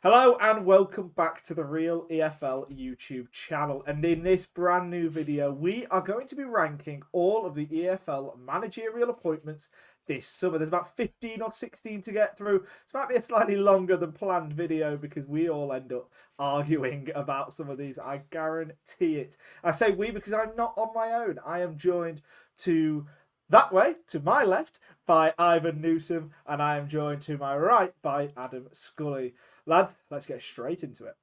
Hello and welcome back to the Real EFL YouTube channel. And in this brand new video, we are going to be ranking all of the EFL managerial appointments this summer. There's about 15 or 16 to get through. This might be a slightly longer than planned video because we all end up arguing about some of these. I guarantee it. I say we because I'm not on my own. I am joined to my left, by Ivan Newsom, and I am joined to my right by Adam Scully. Lads, let's get straight into it.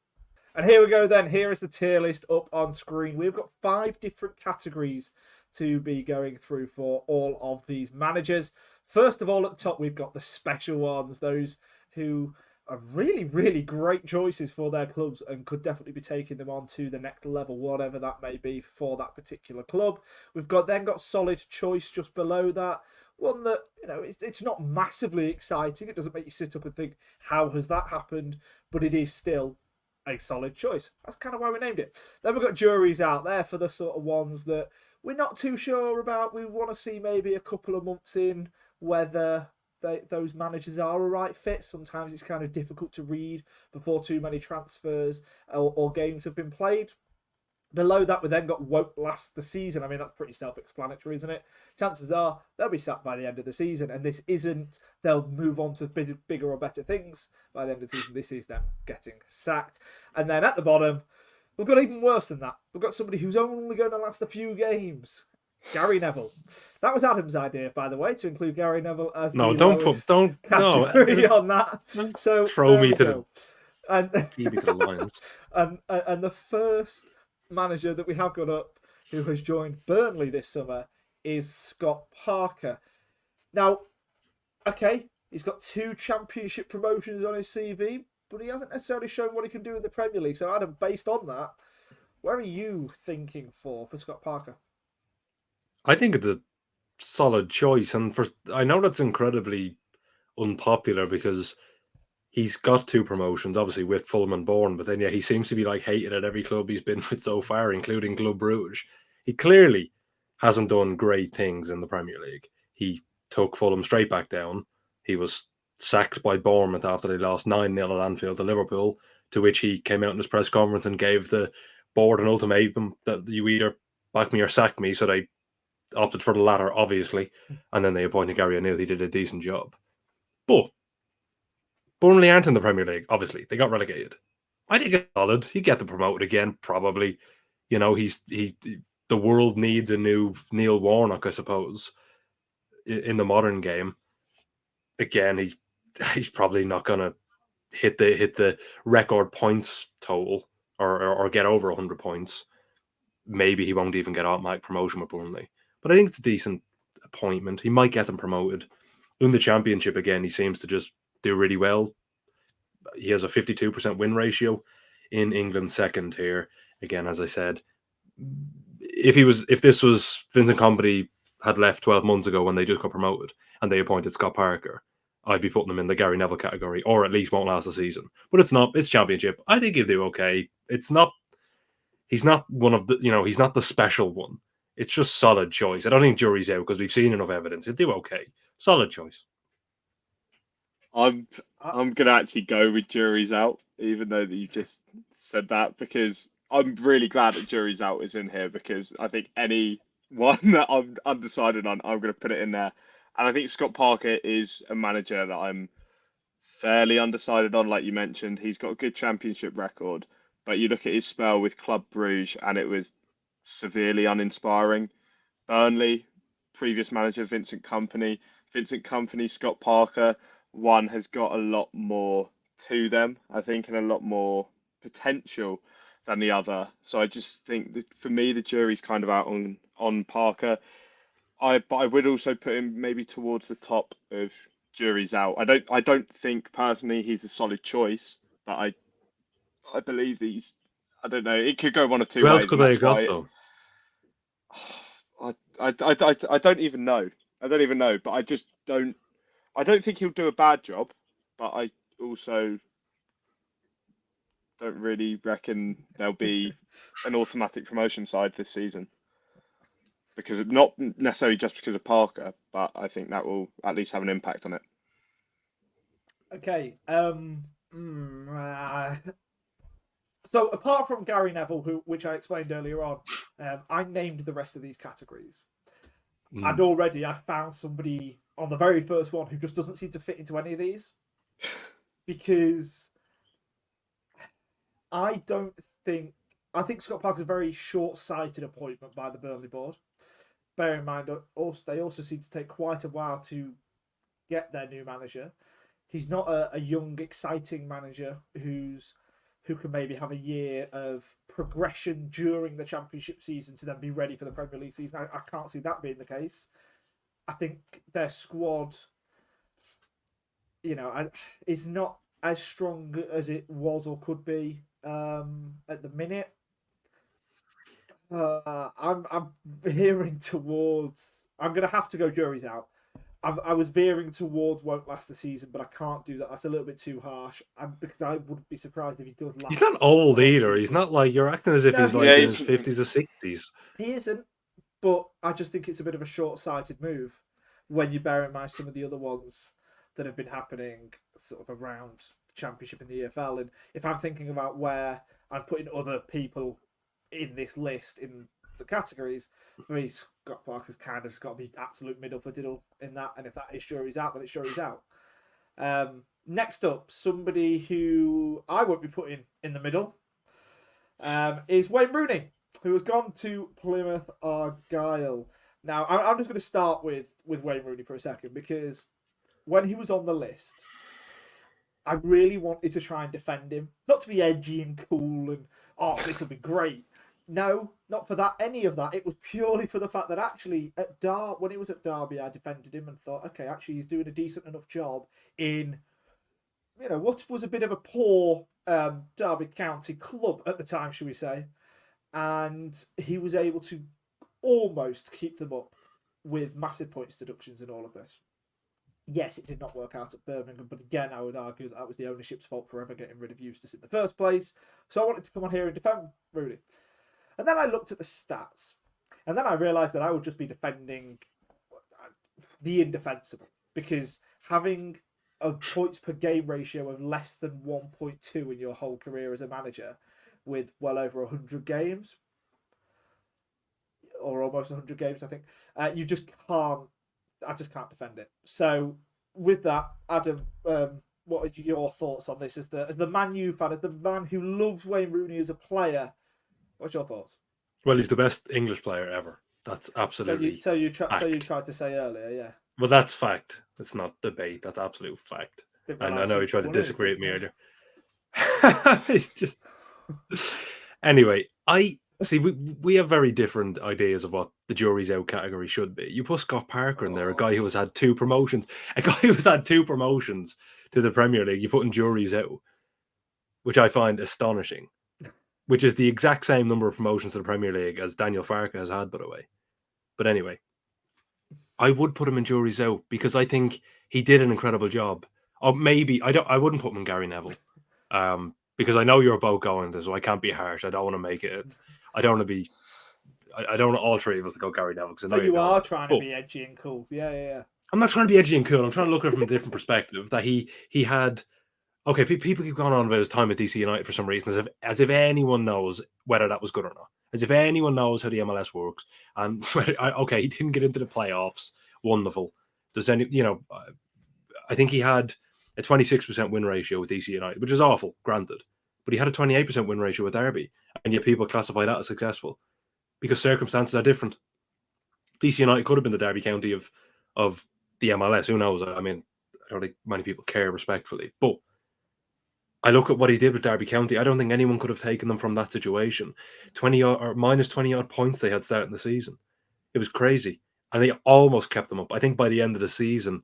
And here we go then. Here is the tier list up on screen. We've got 5 different categories to be going through for all of these managers. First of all, at the top, we've got the special ones, those who are really, really great choices for their clubs and could definitely be taking them on to the next level, whatever that may be for that particular club. We've got solid choice just below that. One that, it's not massively exciting. It doesn't make you sit up and think, how has that happened? But it is still a solid choice. That's kind of why we named it. Then we've got juries out there for the sort of ones that we're not too sure about. We want to see maybe a couple of months in whether those managers are a right fit. Sometimes it's kind of difficult to read before too many transfers or games have been played. Below that, we then got won't last the season. I mean, that's pretty self-explanatory, isn't it? Chances are they'll be sacked by the end of the season, and this isn't they'll move on to bigger or better things by the end of the season. This is them getting sacked. And then at the bottom, we've got even worse than that. We've got somebody who's only going to last a few games. Gary Neville. That was Adam's idea, by the way, to include Gary Neville as the lowest category on that. So throw me to go. And the lions. And the first manager that we have got up who has joined Burnley this summer is Scott Parker. Now, okay, he's got 2 championship promotions on his CV, but he hasn't necessarily shown what he can do in the Premier League. So, Adam, based on that, where are you thinking for Scott Parker? I think it's a solid choice, and I know that's incredibly unpopular because he's got 2 promotions, obviously with Fulham and Bourne, but then he seems to be like hated at every club he's been with so far, including Club Brugge. He clearly hasn't done great things in the Premier League. He took Fulham straight back down. He was sacked by Bournemouth after they lost 9-0 at Anfield to Liverpool, to which he came out in his press conference and gave the board an ultimatum that you either back me or sack me, so they opted for the latter, obviously, and then they appointed Gary O'Neill. He did a decent job. But Burnley aren't in the Premier League, obviously. They got relegated. I think it's solid. He'd get them promoted again, probably. The world needs a new Neil Warnock, I suppose, in the modern game. Again, he's probably not going to hit the record points total or get over 100 points. Maybe he won't even get automatic promotion with Burnley. But I think it's a decent appointment. He might get them promoted. In the Championship, again, he seems to just do really well. He has a 52% win ratio in England second here. Again, as I said, if this was Vincent Kompany had left 12 months ago when they just got promoted and they appointed Scott Parker, I'd be putting him in the Gary Neville category, or at least won't last the season. But it's not. It's Championship. I think he'll do okay. It's not. He's not one of the. He's not the special one. It's just solid choice. I don't think jury's out because we've seen enough evidence. He'll do okay. Solid choice. I'm gonna actually go with jury's out, even though that you just said that, because I'm really glad that jury's out is in here, because I think any one that I'm undecided on, I'm gonna put it in there. And I think Scott Parker is a manager that I'm fairly undecided on. Like you mentioned, he's got a good championship record, but you look at his spell with Club Brugge and it was severely uninspiring. Burnley, previous manager Vincent Kompany, Scott Parker. One has got a lot more to them, I think, and a lot more potential than the other. So I just think that for me, the jury's kind of out on Parker. But I would also put him maybe towards the top of jury's out. I don't think personally he's a solid choice, but I believe I don't know. It could go one of two Who else ways. could they have got though? I don't even know. I don't even know, but I don't think he'll do a bad job, but I also don't really reckon there'll be an automatic promotion side this season. Because not necessarily just because of Parker, but I think that will at least have an impact on it. Okay. So apart from Gary Neville, which I explained earlier on, I named the rest of these categories. And already I found somebody on the very first one who just doesn't seem to fit into any of these. Because I think Scott Parker's a very short-sighted appointment by the Burnley board. Bear in mind, they also seem to take quite a while to get their new manager. He's not a young, exciting manager who can maybe have a year of progression during the Championship season to then be ready for the Premier League season. I can't see that being the case. I think their squad, is not as strong as it was or could be at the minute. I'm veering towards. I'm going to have to go jury's out. I was veering towards won't last the season, but I can't do that. That's a little bit too harsh. Because I wouldn't be surprised if he does last. He's not old either. He's not like you're acting as if he's like in his 50s or 60s. He isn't, but I just think it's a bit of a short-sighted move when you bear in mind some of the other ones that have been happening sort of around the Championship in the EFL. And if I'm thinking about where I'm putting other people in this list in the categories, for me, Scott Parker's kind of just got to be absolute middle for diddle in that. And if that is jury's out, then it's jury's out. Next up, somebody who I won't be putting in the middle is Wayne Rooney, who has gone to Plymouth Argyle. Now, I'm just going to start with Wayne Rooney for a second, because when he was on the list, I really wanted to try and defend him. Not to be edgy and cool and, this will be great. No, not for that, any of that. It was purely for the fact that actually, when he was at Derby, I defended him and thought, okay, actually, he's doing a decent enough job in, what was a bit of a poor Derby County club at the time, should we say. And he was able to almost keep them up with massive points deductions and all of this. Yes, it did not work out at Birmingham, but again, I would argue that was the ownership's fault for ever getting rid of Eustace in the first place. So I wanted to come on here and defend Rooney. And then I looked at the stats, and then I realised that I would just be defending the indefensible, because having a points per game ratio of less than 1.2 in your whole career as a manager with well over 100 games, or almost 100 games, I think, you just can't, I just can't defend it. So with that, Adam, what are your thoughts on this as the Man U fan, as the man who loves Wayne Rooney as a player? What's your thoughts? Well, he's the best English player ever. That's absolutely so you tried to say earlier, yeah. Well, that's fact. It's not debate. That's absolute fact. And I know you tried to disagree with me earlier. It's just... Anyway, I see we have very different ideas of what the jury's out category should be. You put Scott Parker in there, a guy who has had two promotions. A guy who's had two promotions to the Premier League. You put in jury's out, which I find astonishing. Which is the exact same number of promotions to the Premier League as Daniel Farke has had, by the way. But anyway, I would put him in jury's out because I think he did an incredible job. Or maybe I wouldn't put him in Gary Neville, because I know you're both going there, so I can't be harsh. I don't want to make it. I don't want to be. I don't want all three of us to go Gary Neville. So you are trying to be edgy and cool, yeah. I'm not trying to be edgy and cool. I'm trying to look at it from a different perspective. That he had. Okay, people keep going on about his time at DC United for some reason, as if anyone knows whether that was good or not. As if anyone knows how the MLS works. And okay, he didn't get into the playoffs. Wonderful. Does any, I think he had a 26% win ratio with DC United, which is awful, granted. But he had a 28% win ratio with Derby, and yet people classify that as successful because circumstances are different. DC United could have been the Derby County of the MLS. Who knows? I mean, I don't think many people care respectfully, but I look at what he did with Derby County. I don't think anyone could have taken them from that situation. 20 or minus 20 odd points they had starting the season. It was crazy. And they almost kept them up. I think by the end of the season,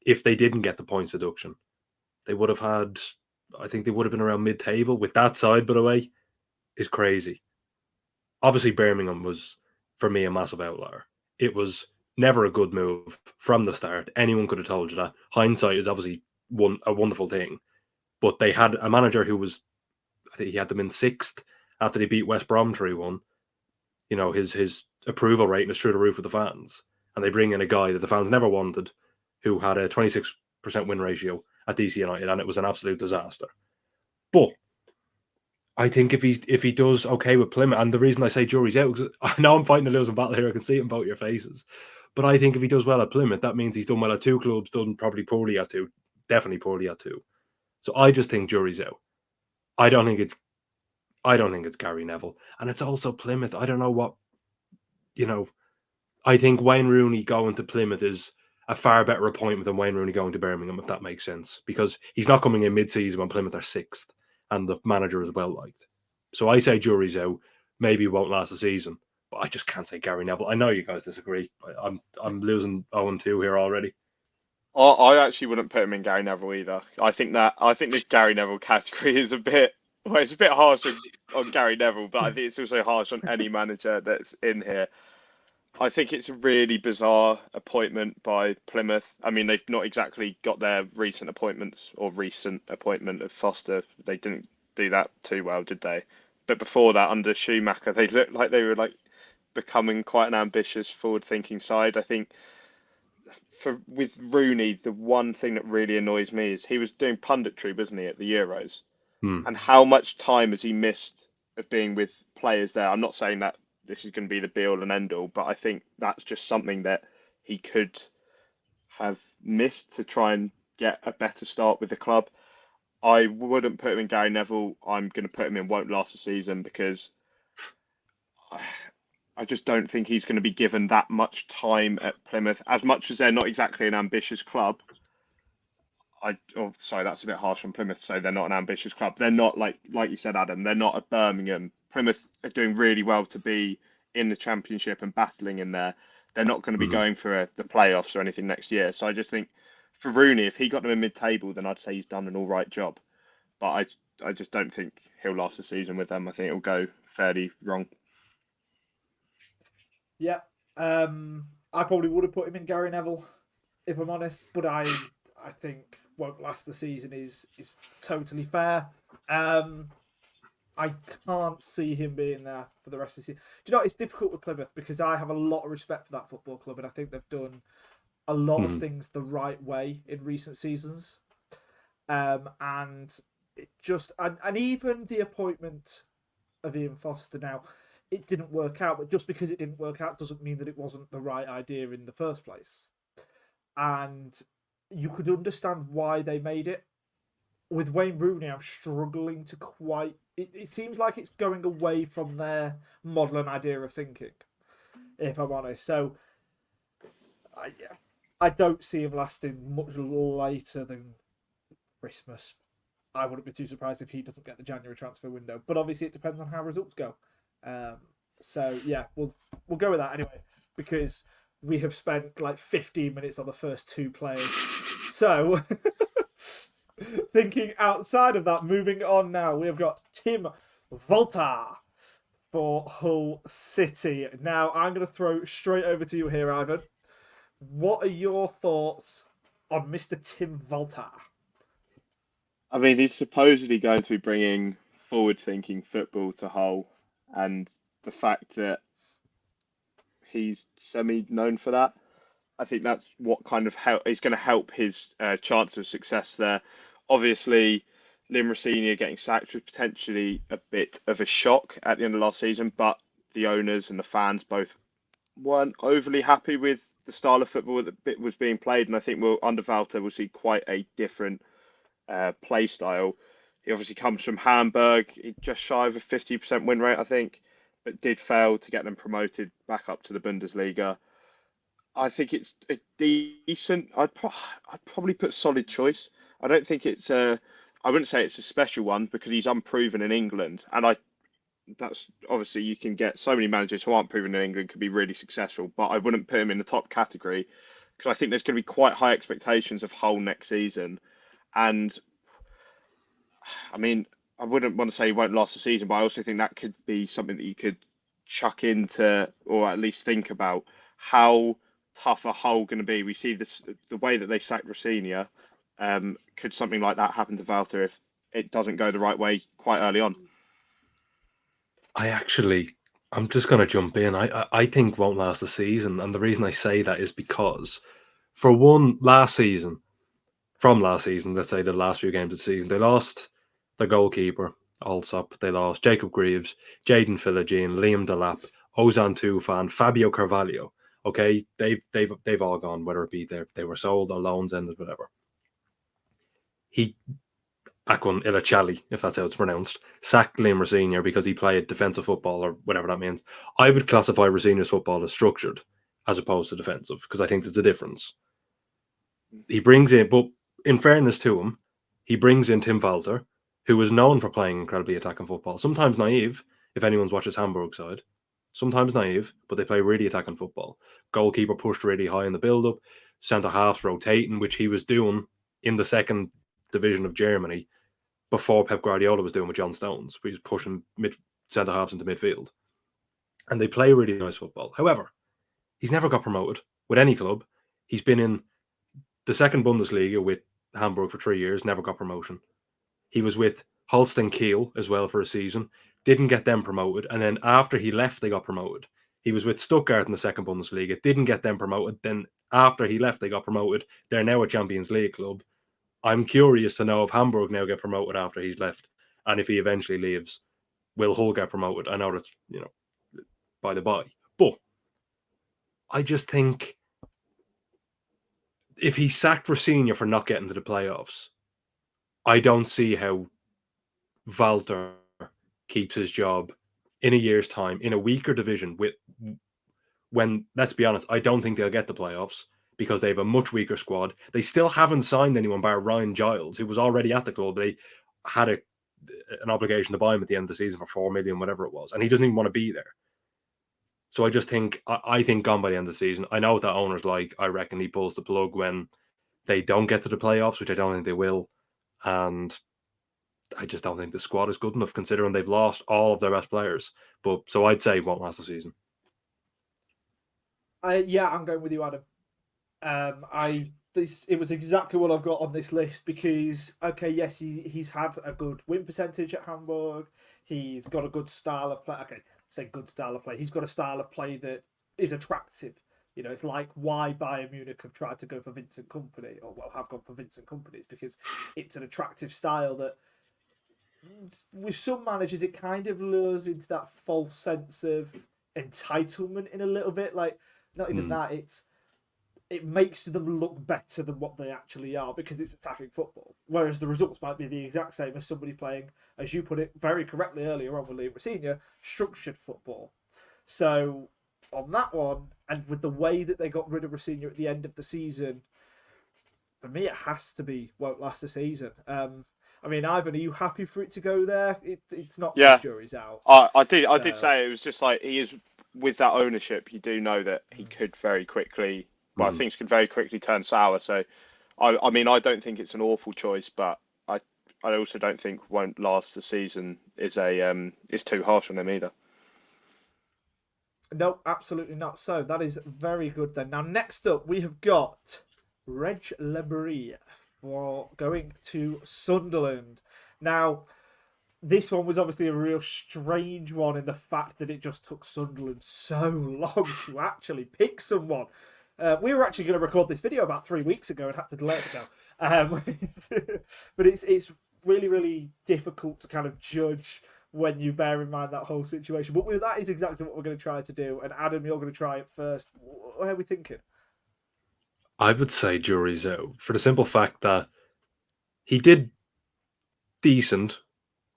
if they didn't get the points deduction, they would have had, I think they would have been around mid-table. With that side, by the way, is crazy. Obviously, Birmingham was, for me, a massive outlier. It was never a good move from the start. Anyone could have told you that. Hindsight is obviously a wonderful thing. But they had a manager who was, I think he had them in 6th after they beat West Brom 3-1. His approval rating is through the roof with the fans. And they bring in a guy that the fans never wanted, who had a 26% win ratio at DC United, and it was an absolute disaster. But I think if he does okay with Plymouth, and the reason I say jury's out, because I know I'm fighting a losing battle here, I can see it in both your faces. But I think if he does well at Plymouth, that means he's done well at two clubs, done probably poorly at two, definitely poorly at two. So I just think jury's out. I don't think it's Gary Neville. And it's also Plymouth. I don't know what, I think Wayne Rooney going to Plymouth is a far better appointment than Wayne Rooney going to Birmingham, if that makes sense. Because he's not coming in mid-season when Plymouth are 6th and the manager is well liked. So I say jury's out. Maybe it won't last the season. But I just can't say Gary Neville. I know you guys disagree. I'm losing 0-2 here already. I actually wouldn't put him in Gary Neville either. I think this Gary Neville category is it's a bit harsh on Gary Neville, but I think it's also harsh on any manager that's in here. I think it's a really bizarre appointment by Plymouth. I mean, they've not exactly got their recent appointment of Foster. They didn't do that too well, did they? But before that, under Schumacher, they looked like they were becoming quite an ambitious, forward-thinking side. I think with Rooney, the one thing that really annoys me is he was doing punditry, wasn't he, at the Euros? And how much time has he missed of being with players there? I'm not saying that this is going to be the be-all and end-all, but I think that's just something that he could have missed to try and get a better start with the club. I wouldn't put him in Gary Neville. I'm going to put him in won't last the season because I just don't think he's going to be given that much time at Plymouth. As much as they're not exactly an ambitious club, sorry, that's a bit harsh on Plymouth to say they're not an ambitious club. They're not like you said, Adam, they're not a Birmingham. Plymouth are doing really well to be in the Championship and battling in there. They're not going to be going for the playoffs or anything next year. So I just think for Rooney, if he got them in mid-table, then I'd say he's done an all right job. But I just don't think he'll last the season with them. I think it'll go fairly wrong. Yeah, I probably would have put him in Gary Neville, if I'm honest. But I think won't last the season is totally fair. I can't see him being there for the rest of the season. Do you know, it's difficult with Plymouth because I have a lot of respect for that football club and I think they've done a lot of things the right way in recent seasons. And it just and even the appointment of Ian Foster now, it didn't work out, but just because it didn't work out doesn't mean that it wasn't the right idea in the first place. And you could understand why they made it. With Wayne Rooney, I'm struggling to quite... It seems like it's going away from their model and idea of thinking, if I'm honest. So, I don't see him lasting much later than Christmas. I wouldn't be too surprised if he doesn't get the January transfer window. But obviously, it depends on how results go. So, yeah, we'll go with that anyway, because we have spent like 15 minutes on the first two players. So... Thinking outside of that, moving on now, we have got Tim Walter for Hull City. Now, I'm going to throw straight over to you here, Ivan. What are your thoughts on Mr. Tim Walter? I mean, he's supposedly going to be bringing forward-thinking football to Hull, and the fact that he's semi-known for that, I think that's what kind of is going to help his chance of success there. Obviously, Lim Rossini getting sacked was potentially a bit of a shock at the end of last season, but the owners and the fans both weren't overly happy with the style of football that was being played, and I think under Walter we'll see quite a different play style. He obviously comes from Hamburg, just shy of a 50% win rate, I think, but did fail to get them promoted back up to the Bundesliga. I think it's a decent. I'd probably put solid choice. I don't think it's I wouldn't say it's a special one because he's unproven in England, and that's obviously you can get so many managers who aren't proven in England could be really successful, but I wouldn't put him in the top category because I think there's going to be quite high expectations of Hull next season, and I mean I wouldn't want to say he won't last the season, but I also think that could be something that you could chuck into or at least think about how tough a Hull going to be. We see the way that they sacked Rossini. Could something like that happen to Walter if it doesn't go the right way quite early on? I'm just going to jump in. I think won't last the season, and the reason I say that is because, for one, last season, let's say the last few games of the season, they lost the goalkeeper, Allsop, they lost Jacob Greaves, Jaden Philogene, Liam Delap, Ozan Tufan, Fabio Carvalho. Okay, they've all gone, whether it be they were sold or loans ended, whatever. Akun Ilachali, if that's how it's pronounced, sacked Liam Rosenior because he played defensive football or whatever that means. I would classify Rosenior's football as structured as opposed to defensive because I think there's a difference. He brings in, but in fairness to him, he brings in Tim Walter, who is known for playing incredibly attacking football. Sometimes naive, if anyone's watched his Hamburg side. Sometimes naive, but they play really attacking football. Goalkeeper pushed really high in the build-up. Centre halves rotating, which he was doing in the second division of Germany before Pep Guardiola was doing with John Stones. He was pushing centre halves into midfield. And they play really nice football. However, he's never got promoted with any club. He's been in the second Bundesliga with Hamburg for 3 years, never got promotion. He was with Holstein Kiel as well for a season, didn't get them promoted. And then after he left, they got promoted. He was with Stuttgart in the second Bundesliga, didn't get them promoted. Then after he left, they got promoted. They're now a Champions League club. I'm curious to know if Hamburg now get promoted after he's left. And if he eventually leaves, will Hull get promoted? I know that's, by the by. But I just think if he sacked Rosenior for not getting to the playoffs, I don't see how Walter keeps his job in a year's time in a weaker division when, let's be honest, I don't think they'll get the playoffs because they have a much weaker squad. They still haven't signed anyone bar Ryan Giles, who was already at the club. They had an obligation to buy him at the end of the season for 4 million, whatever it was, and he doesn't even want to be there. So I just think, I think gone by the end of the season. I know what that owner's like. I reckon he pulls the plug when they don't get to the playoffs, which I don't think they will. And I just don't think the squad is good enough considering they've lost all of their best players. But so I'd say won't last the season. I'm going with you, Adam. It was exactly what I've got on this list because yes, he's had a good win percentage at Hamburg. He's got a good style of play. Okay, say good style of play. He's got a style of play that is attractive. It's like why Bayern Munich have tried to go for Vincent Kompany, have gone for Vincent Kompany, is because it's an attractive style that with some managers it kind of lures into that false sense of entitlement in a little bit. Like not even that, it makes them look better than what they actually are because it's attacking football. Whereas the results might be the exact same as somebody playing, as you put it very correctly earlier on with Liam Rosenior, structured football. So on that one, and with the way that they got rid of Rosenior at the end of the season, for me it has to be won't last the season. I mean, Ivan, are you happy for it to go there? It's not the jury's out. I did say it was just like he is with that ownership. You do know that he could very quickly. Well, things could very quickly turn sour. So, I mean, I don't think it's an awful choice, but I also don't think won't last the season is too harsh on him either. No, absolutely not. So that is very good then. Now, next up, we have got Reg Lebris for going to Sunderland. Now, this one was obviously a real strange one in the fact that it just took Sunderland so long to actually pick someone. We were actually going to record this video about 3 weeks ago and had to delay it now. But it's really, really difficult to kind of judge when you bear in mind that whole situation. But that is exactly what we're going to try to do. And Adam, you're going to try it first. What are we thinking? I would say jury's out for the simple fact that he did decent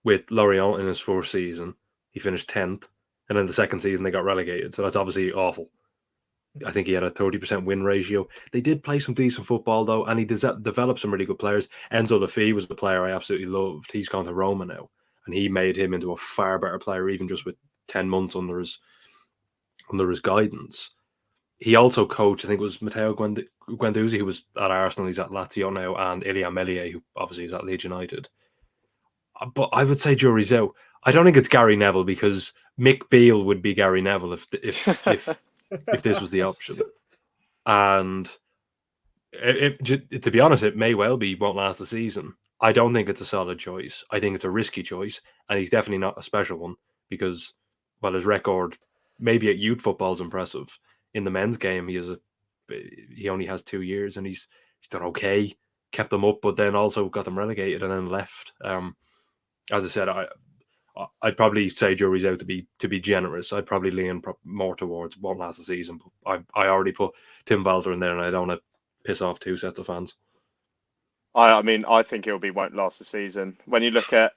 with Lorient in his first season. He finished 10th. And then the second season, they got relegated. So that's obviously awful. I think he had a 30% win ratio. They did play some decent football, though, and he developed some really good players. Enzo Lafay was the player I absolutely loved. He's gone to Roma now, and he made him into a far better player, even just with 10 months under his guidance. He also coached, I think it was Matteo Guendouzi, who was at Arsenal. He's at Lazio now, and Ilya Meslier, who obviously is at Leeds United. But I would say jury's out. I don't think it's Gary Neville because Mick Beale would be Gary Neville if this was the option. And to be honest, it may well be won't last the season. I don't think it's a solid choice. I think it's a risky choice, and he's definitely not a special one because, well, his record maybe at youth football is impressive. In the men's game, he only has 2 years, and he's done okay, kept them up, but then also got them relegated and then left. as I said, I'd probably say jury's out to be generous. I'd probably lean more towards won't last the season. But I already put Tim Walter in there, and I don't want to piss off two sets of fans. I mean, I think it'll be won't last the season. When you look at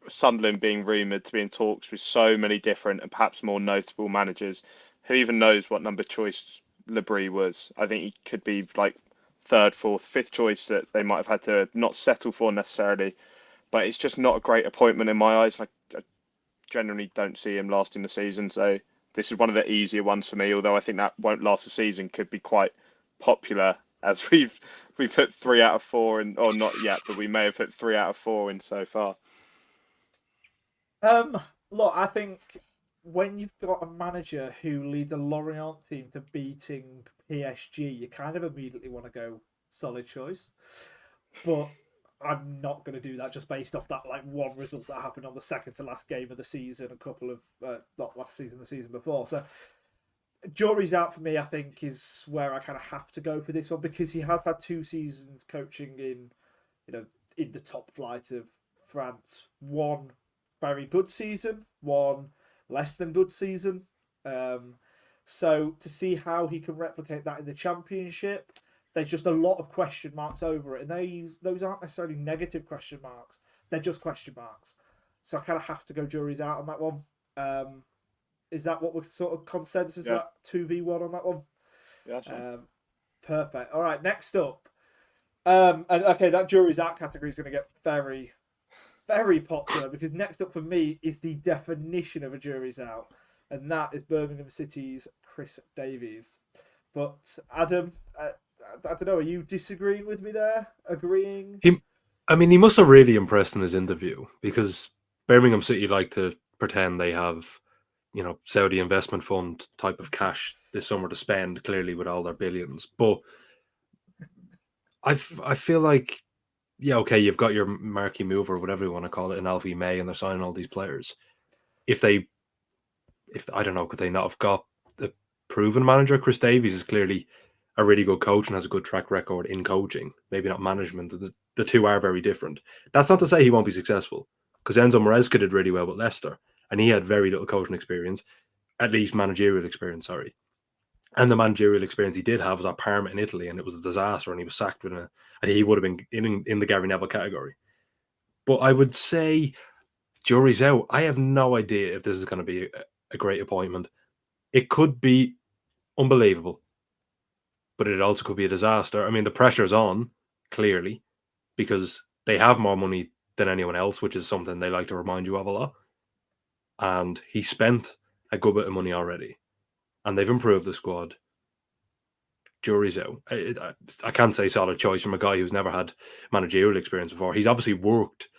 Sunderland being rumoured to be in talks with so many different and perhaps more notable managers, who even knows what number choice Bris was? I think he could be like third, fourth, fifth choice that they might have had to not settle for necessarily. But it's just not a great appointment in my eyes. Like, I generally don't see him lasting the season. So this is one of the easier ones for me. Although I think that won't last the season could be quite popular, as we put 3 out of 4 in, or not yet, but we may have put 3 out of 4 in so far. Look, I think when you've got a manager who leads a Lorient team to beating PSG, you kind of immediately want to go solid choice. But I'm not going to do that just based off that like one result that happened on the second to last game of the season, a couple of not last season, the season before. So jury's out for me. I think is where I kind of have to go for this one because he has had 2 seasons coaching in, in the top flight of France. One very good season, one less than good season. So to see how he can replicate that in the Championship, there's just a lot of question marks over it, and those aren't necessarily negative question marks. They're just question marks. So I kind of have to go jury's out on that one. Is that what we're sort of consensus? Yeah. That 2v1 on that one? Yeah. Perfect. All right, next up. And okay, that jury's out category is going to get very, very popular because next up for me is the definition of a jury's out, and that is Birmingham City's Chris Davies. But Adam, I don't know, are you disagreeing with me there? Agreeing? He must have really impressed in his interview because Birmingham City like to pretend they have, Saudi investment fund type of cash this summer to spend, clearly with all their billions. But I feel like, yeah, okay, you've got your marquee move or whatever you want to call it in Alfie May, and they're signing all these players. If I don't know, could they not have got the proven manager? Chris Davies is clearly a really good coach and has a good track record in coaching. Maybe not management. The two are very different. That's not to say he won't be successful, because Enzo Maresca did really well with Leicester, and he had very little coaching experience, at least managerial experience, sorry. And the managerial experience he did have was at Parma in Italy, and it was a disaster, and he was sacked and he would have been in the Gary Neville category. But I would say jury's out. I have no idea if this is going to be a great appointment. It could be unbelievable, but it also could be a disaster. I mean, the pressure's on, clearly, because they have more money than anyone else, which is something they like to remind you of a lot. And he spent a good bit of money already, and they've improved the squad. Jury's out. I can't say solid choice from a guy who's never had managerial experience before. He's obviously worked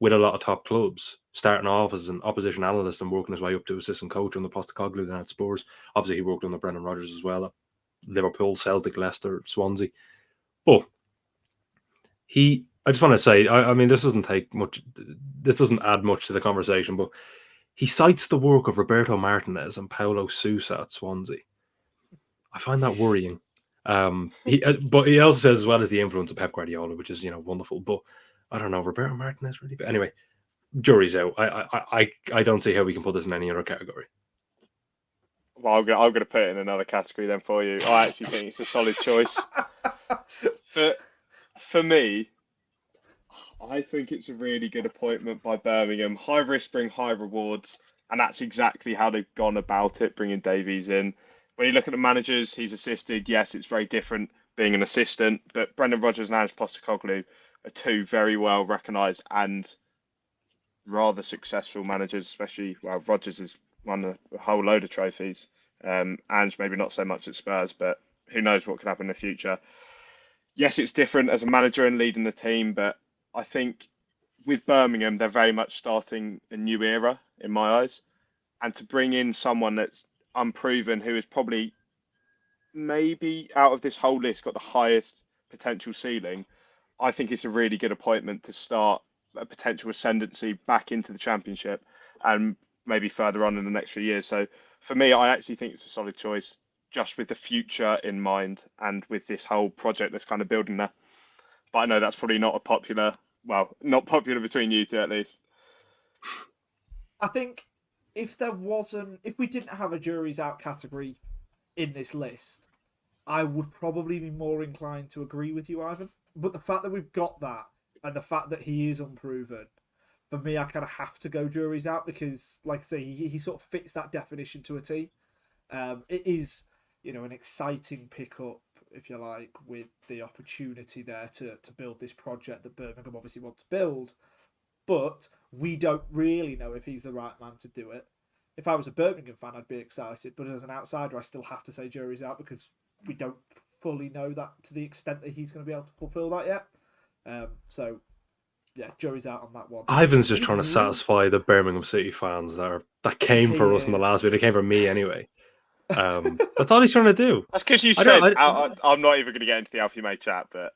with a lot of top clubs, starting off as an opposition analyst and working his way up to assistant coach under Postecoglou then at Spurs. Obviously, he worked under Brendan Rodgers as well at Liverpool, Celtic, Leicester, Swansea. But I just want to say, I mean, this doesn't add much to the conversation, but he cites the work of Roberto Martinez and Paulo Sousa at Swansea. I find that worrying. But he also says as well as the influence of Pep Guardiola, which is wonderful. But I don't know, Roberto Martinez really. But anyway, jury's out. I don't see how we can put this in any other category. Well, I'm going to put it in another category then for you. I actually think it's a solid choice. But for me, I think it's a really good appointment by Birmingham. High risk, bring high rewards, and that's exactly how they've gone about it, bringing Davies in. When you look at the managers he's assisted, yes, it's very different being an assistant, but Brendan Rodgers and Ange Postecoglou are 2 very well recognised and rather successful managers, especially, well, Rodgers has won a whole load of trophies. Ange maybe not so much at Spurs, but who knows what could happen in the future. Yes, it's different as a manager and leading the team, but I think with Birmingham, they're very much starting a new era in my eyes. And to bring in someone that's unproven, who is probably maybe out of this whole list got the highest potential ceiling, I think it's a really good appointment to start a potential ascendancy back into the Championship and maybe further on in the next few years. So for me, I actually think it's a solid choice, just with the future in mind and with this whole project that's kind of building there. But I know that's probably not popular between you two at least. I think if we didn't have a jury's out category in this list, I would probably be more inclined to agree with you, Ivan. But the fact that we've got that, and the fact that he is unproven, for me, I kind of have to go jury's out because, like I say, he sort of fits that definition to a T. It is, an exciting pickup, if you like, with the opportunity there to build this project that Birmingham obviously want to build. But we don't really know if he's the right man to do it. If I was a Birmingham fan, I'd be excited. But as an outsider, I still have to say jury's out because we don't fully know that to the extent that he's going to be able to fulfil that yet. So, yeah, jury's out on that one. Ivan's just trying to satisfy the Birmingham City fans that came for us in the last week. They came for me anyway. That's all he's trying to do. That's because you said I'm not even going to get into the Alfie May chat, but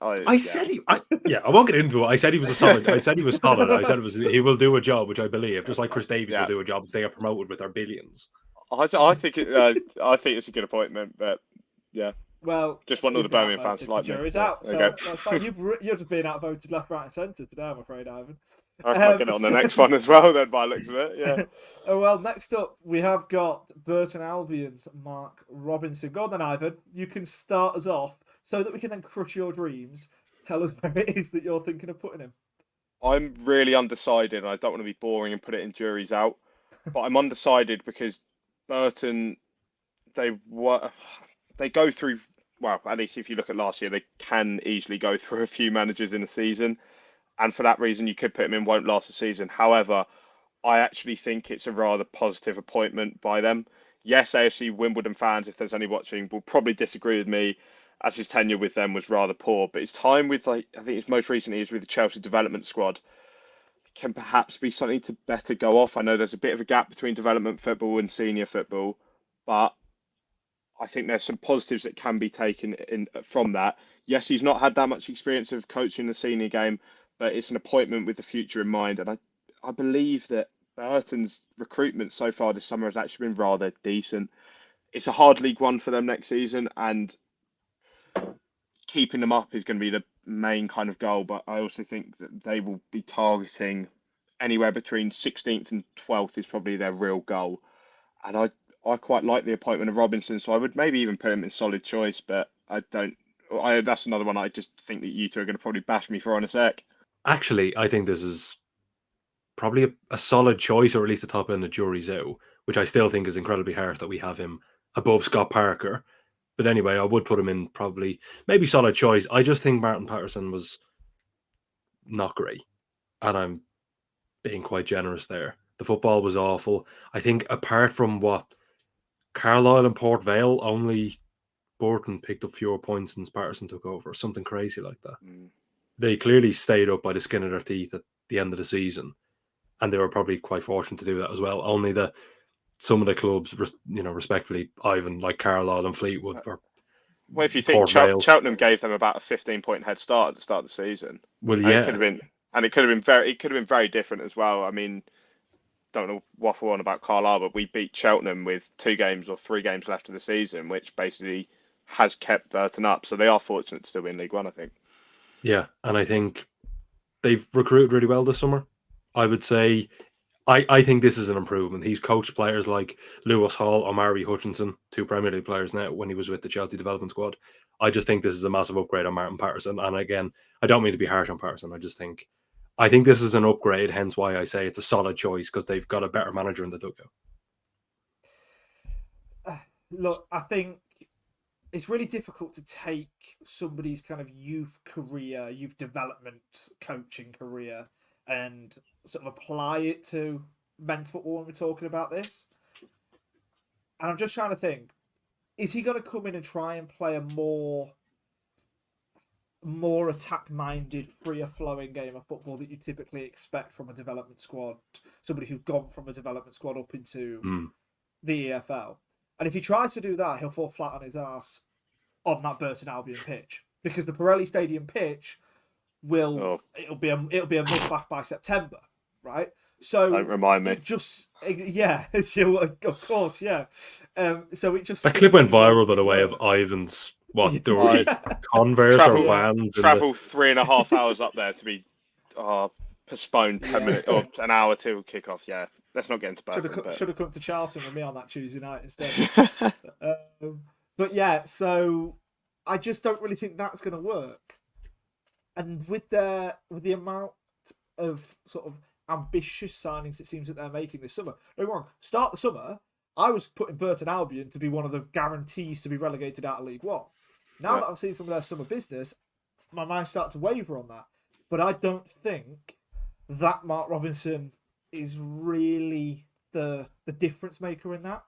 I said I won't get into it. I said he was solid. I said he will do a job, which I believe, just like Chris Davies will do a job if they get promoted with their billions. I think it's a good appointment, but yeah. Well, just one of the Birmingham fans to like me. Jury's out, so that's fine. You're just being outvoted left, right, and centre today, I'm afraid, Ivan. I might get it on the next one as well, then, by the looks of it. Yeah. Well, next up we have got Burton Albion's Mark Robinson. Go on then, Ivan. You can start us off so that we can then crush your dreams. Tell us where it is that you're thinking of putting him. I'm really undecided, and I don't want to be boring and put it in jury's out, but I'm undecided because Burton, they go through. Well, at least if you look at last year, they can easily go through a few managers in a season. And for that reason, you could put him in, won't last the season. However, I actually think it's a rather positive appointment by them. Yes, AFC Wimbledon fans, if there's any watching, will probably disagree with me, as his tenure with them was rather poor. But his time with, I think his most recently is with the Chelsea development squad, can perhaps be something to better go off. I know there's a bit of a gap between development football and senior football, but I think there's some positives that can be taken in from that. Yes, he's not had that much experience of coaching the senior game, but it's an appointment with the future in mind. And I believe that Burton's recruitment so far this summer has actually been rather decent. It's a hard League One for them next season, and keeping them up is going to be the main kind of goal. But I also think that they will be targeting anywhere between 16th and 12th is probably their real goal. And I quite like the appointment of Robinson, so I would maybe even put him in solid choice, but that's another one I just think that you two are going to probably bash me for in a sec. Actually, I think this is probably a solid choice, or at least the top end of jury's out, which I still think is incredibly harsh that we have him above Scott Parker. But anyway, I would put him in probably, maybe solid choice. I just think Martin Patterson was not great, and I'm being quite generous there. The football was awful. I think apart from what Carlisle and Port Vale, only Burton picked up fewer points since Patterson took over, something crazy like that. They clearly stayed up by the skin of their teeth at the end of the season, and they were probably quite fortunate to do that as well. Only some of the clubs, respectively, Ivan, like Carlisle and Fleetwood. Well, if you think Cheltenham gave them about a 15-point head start at the start of the season, well, yeah, it could have been very different as well. I mean, don't know waffle on about Carlisle, but we beat Cheltenham with 2 games or 3 games left of the season, which basically has kept Burton up. So they are fortunate to still be in League One, I think. Yeah, and I think they've recruited really well this summer. I would say, I think this is an improvement. He's coached players like Lewis Hall, Omari Hutchinson, 2 Premier League players now when he was with the Chelsea development squad. I just think this is a massive upgrade on Martin Patterson. And again, I don't mean to be harsh on Patterson. I think this is an upgrade, hence why I say it's a solid choice, because they've got a better manager in the dugout. Look, I think it's really difficult to take somebody's kind of youth development coaching career, and sort of apply it to men's football when we're talking about this. And I'm just trying to think, is he going to come in and try and play a more attack-minded, freer-flowing game of football that you typically expect from a development squad, somebody who's gone from a development squad up into the EFL? And if he tries to do that, he'll fall flat on his ass on that Burton Albion pitch, because the Pirelli Stadium pitch it'll be a mudbath by September, right? So don't remind me. Of course, yeah. So it just that clip went viral by the way of Ivan's Converse or Vans. Travel 3.5 hours up there to be postponed 10 minutes or an hour till kickoff. Yeah, let's not get into Burton. Should have come to Charlton with me on that Tuesday night instead. But yeah, so I just don't really think that's going to work. And with the amount of sort of ambitious signings it seems that they're making this summer, don't get me wrong, start the summer, I was putting Burton Albion to be one of the guarantees to be relegated out of League One. Now that I've seen some of their summer business, my mind starts to waver on that. But I don't think that Mark Robinson is really the difference maker in that.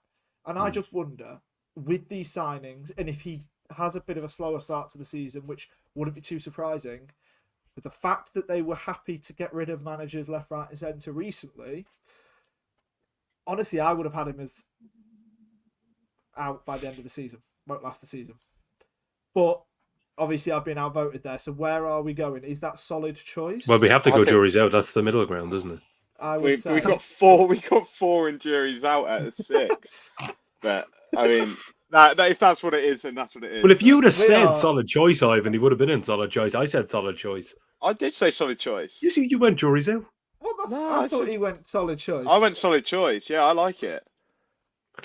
And I just wonder, with these signings, and if he has a bit of a slower start to the season, which wouldn't be too surprising, with the fact that they were happy to get rid of managers left, right, and centre recently, honestly, I would have had him as out by the end of the season. Won't last the season. But obviously, I've been outvoted there. So where are we going? Is that solid choice? Well, we have to go juries out. That's the middle ground, isn't it? We got four. We got 4 and juries out out of 6. But I mean, if that's what it is, then that's what it is. Well, if you'd have said solid choice, Ivan, he would have been in solid choice. I said solid choice. I did say solid choice. You see, you went juries out. Well, I thought he went solid choice. I went solid choice. Yeah, I like it.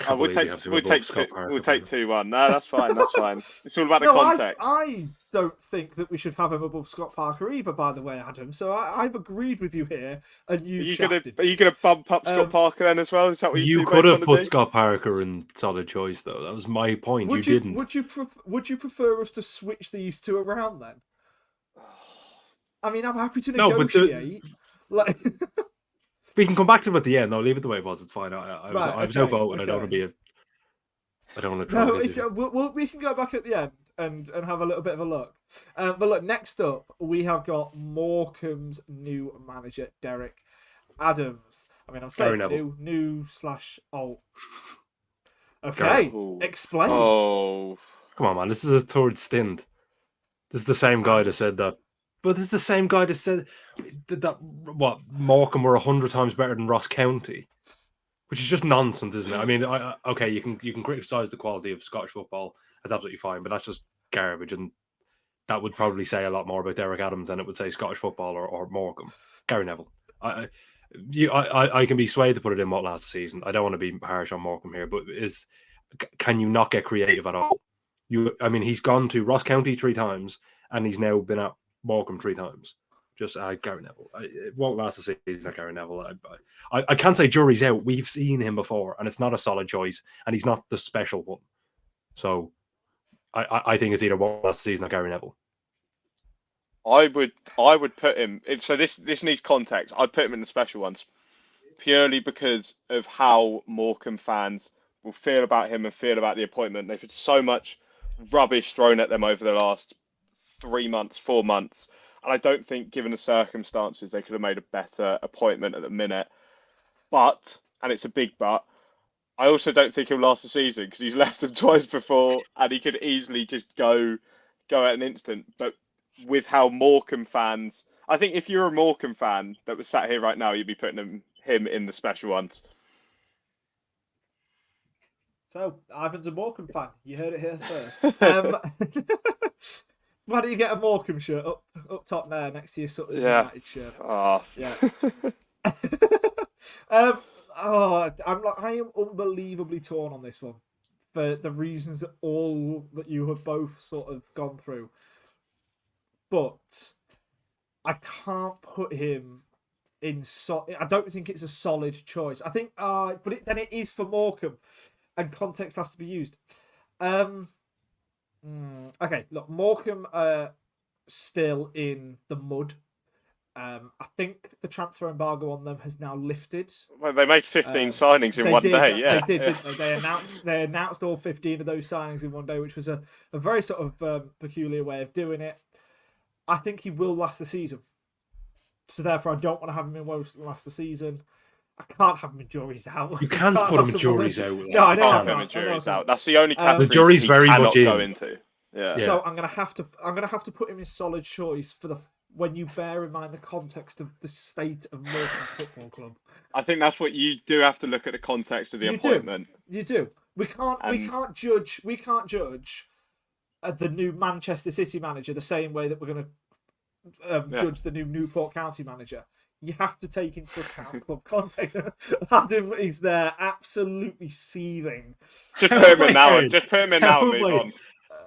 We'll take 2-1. No, that's fine. That's fine. It's all about the context. I don't think that we should have him above Scott Parker either, by the way, Adam. So I've agreed with you here, and are you gonna bump up Scott Parker then as well? Is that what you could have put Scott Parker in solid choice, though? That was my point. You didn't. Would you prefer us to switch these two around then? I mean, I'm happy to negotiate. We can come back to it at the end. No, leave it the way it was. It's fine. I was outvoted. I don't want to be I don't want to try. We can go back at the end and have a little bit of a look. But look, next up we have got Morecambe's new manager, Derek Adams. I mean, I'm saying new/old. Okay, explain. Oh, come on, man! This is a third stint. This is the same guy that said that. But this is the same guy that said that Morecambe were 100 times better than Ross County, which is just nonsense, isn't it? I mean, okay, you can criticise the quality of Scottish football. That's absolutely fine, but that's just garbage, and that would probably say a lot more about Derek Adams than it would say Scottish football or Morecambe. Gary Neville. I can be swayed to put it in what last season. I don't want to be harsh on Morecambe here, but can you not get creative at all? I mean, he's gone to Ross County 3 times, and he's now been at Morecambe 3 times. Just Gary Neville. It won't last the season at Gary Neville. I can't say jury's out. We've seen him before, and it's not a solid choice, and he's not the special one. So I think it's either won't last the season at Gary Neville. I would put him. So this needs context. I'd put him in the special ones, purely because of how Morecambe fans will feel about him and feel about the appointment. They've had so much rubbish thrown at them over the last 3 months, 4 months. And I don't think, given the circumstances, they could have made a better appointment at the minute. But, and it's a big but, I also don't think he'll last the season because he's left them twice before and he could easily just go at an instant. But with how Morecambe fans, I think if you're a Morecambe fan that was sat here right now, you'd be putting him in the special ones. So, Ivan's a Morecambe fan. You heard it here first. Why don't you get a Morecambe shirt up top there next to your Sutton United shirt? Oh. Yeah. I am unbelievably torn on this one for the reasons that you have both sort of gone through. But I can't put him in. I don't think it's a solid choice. I think, then it is for Morecambe, and context has to be used. Okay, look, Morecambe are still in the mud. I think the transfer embargo on them has now lifted. Well, they made 15 signings in one day. Yeah, they did. Didn't they? They announced all 15 of those signings in one day, which was a very sort of peculiar way of doing it. I think he will last the season. So therefore, I don't want to have him in last the season. I can't have him in juries out. You can't put him in juries out. No, I know. Can't have him in juries out. That's the only category the jury's very much go into. Yeah. So I'm gonna have to put him in solid choice for when you bear in mind the context of the state of Morecambe's football club. I think that's what you do have to look at the context of the appointment. You do. We can't judge the new Manchester City manager the same way that we're going to judge the new Newport County manager. you have to take into account club context. Adam is there, absolutely seething. Just put him in now. Just put him in now. And move on.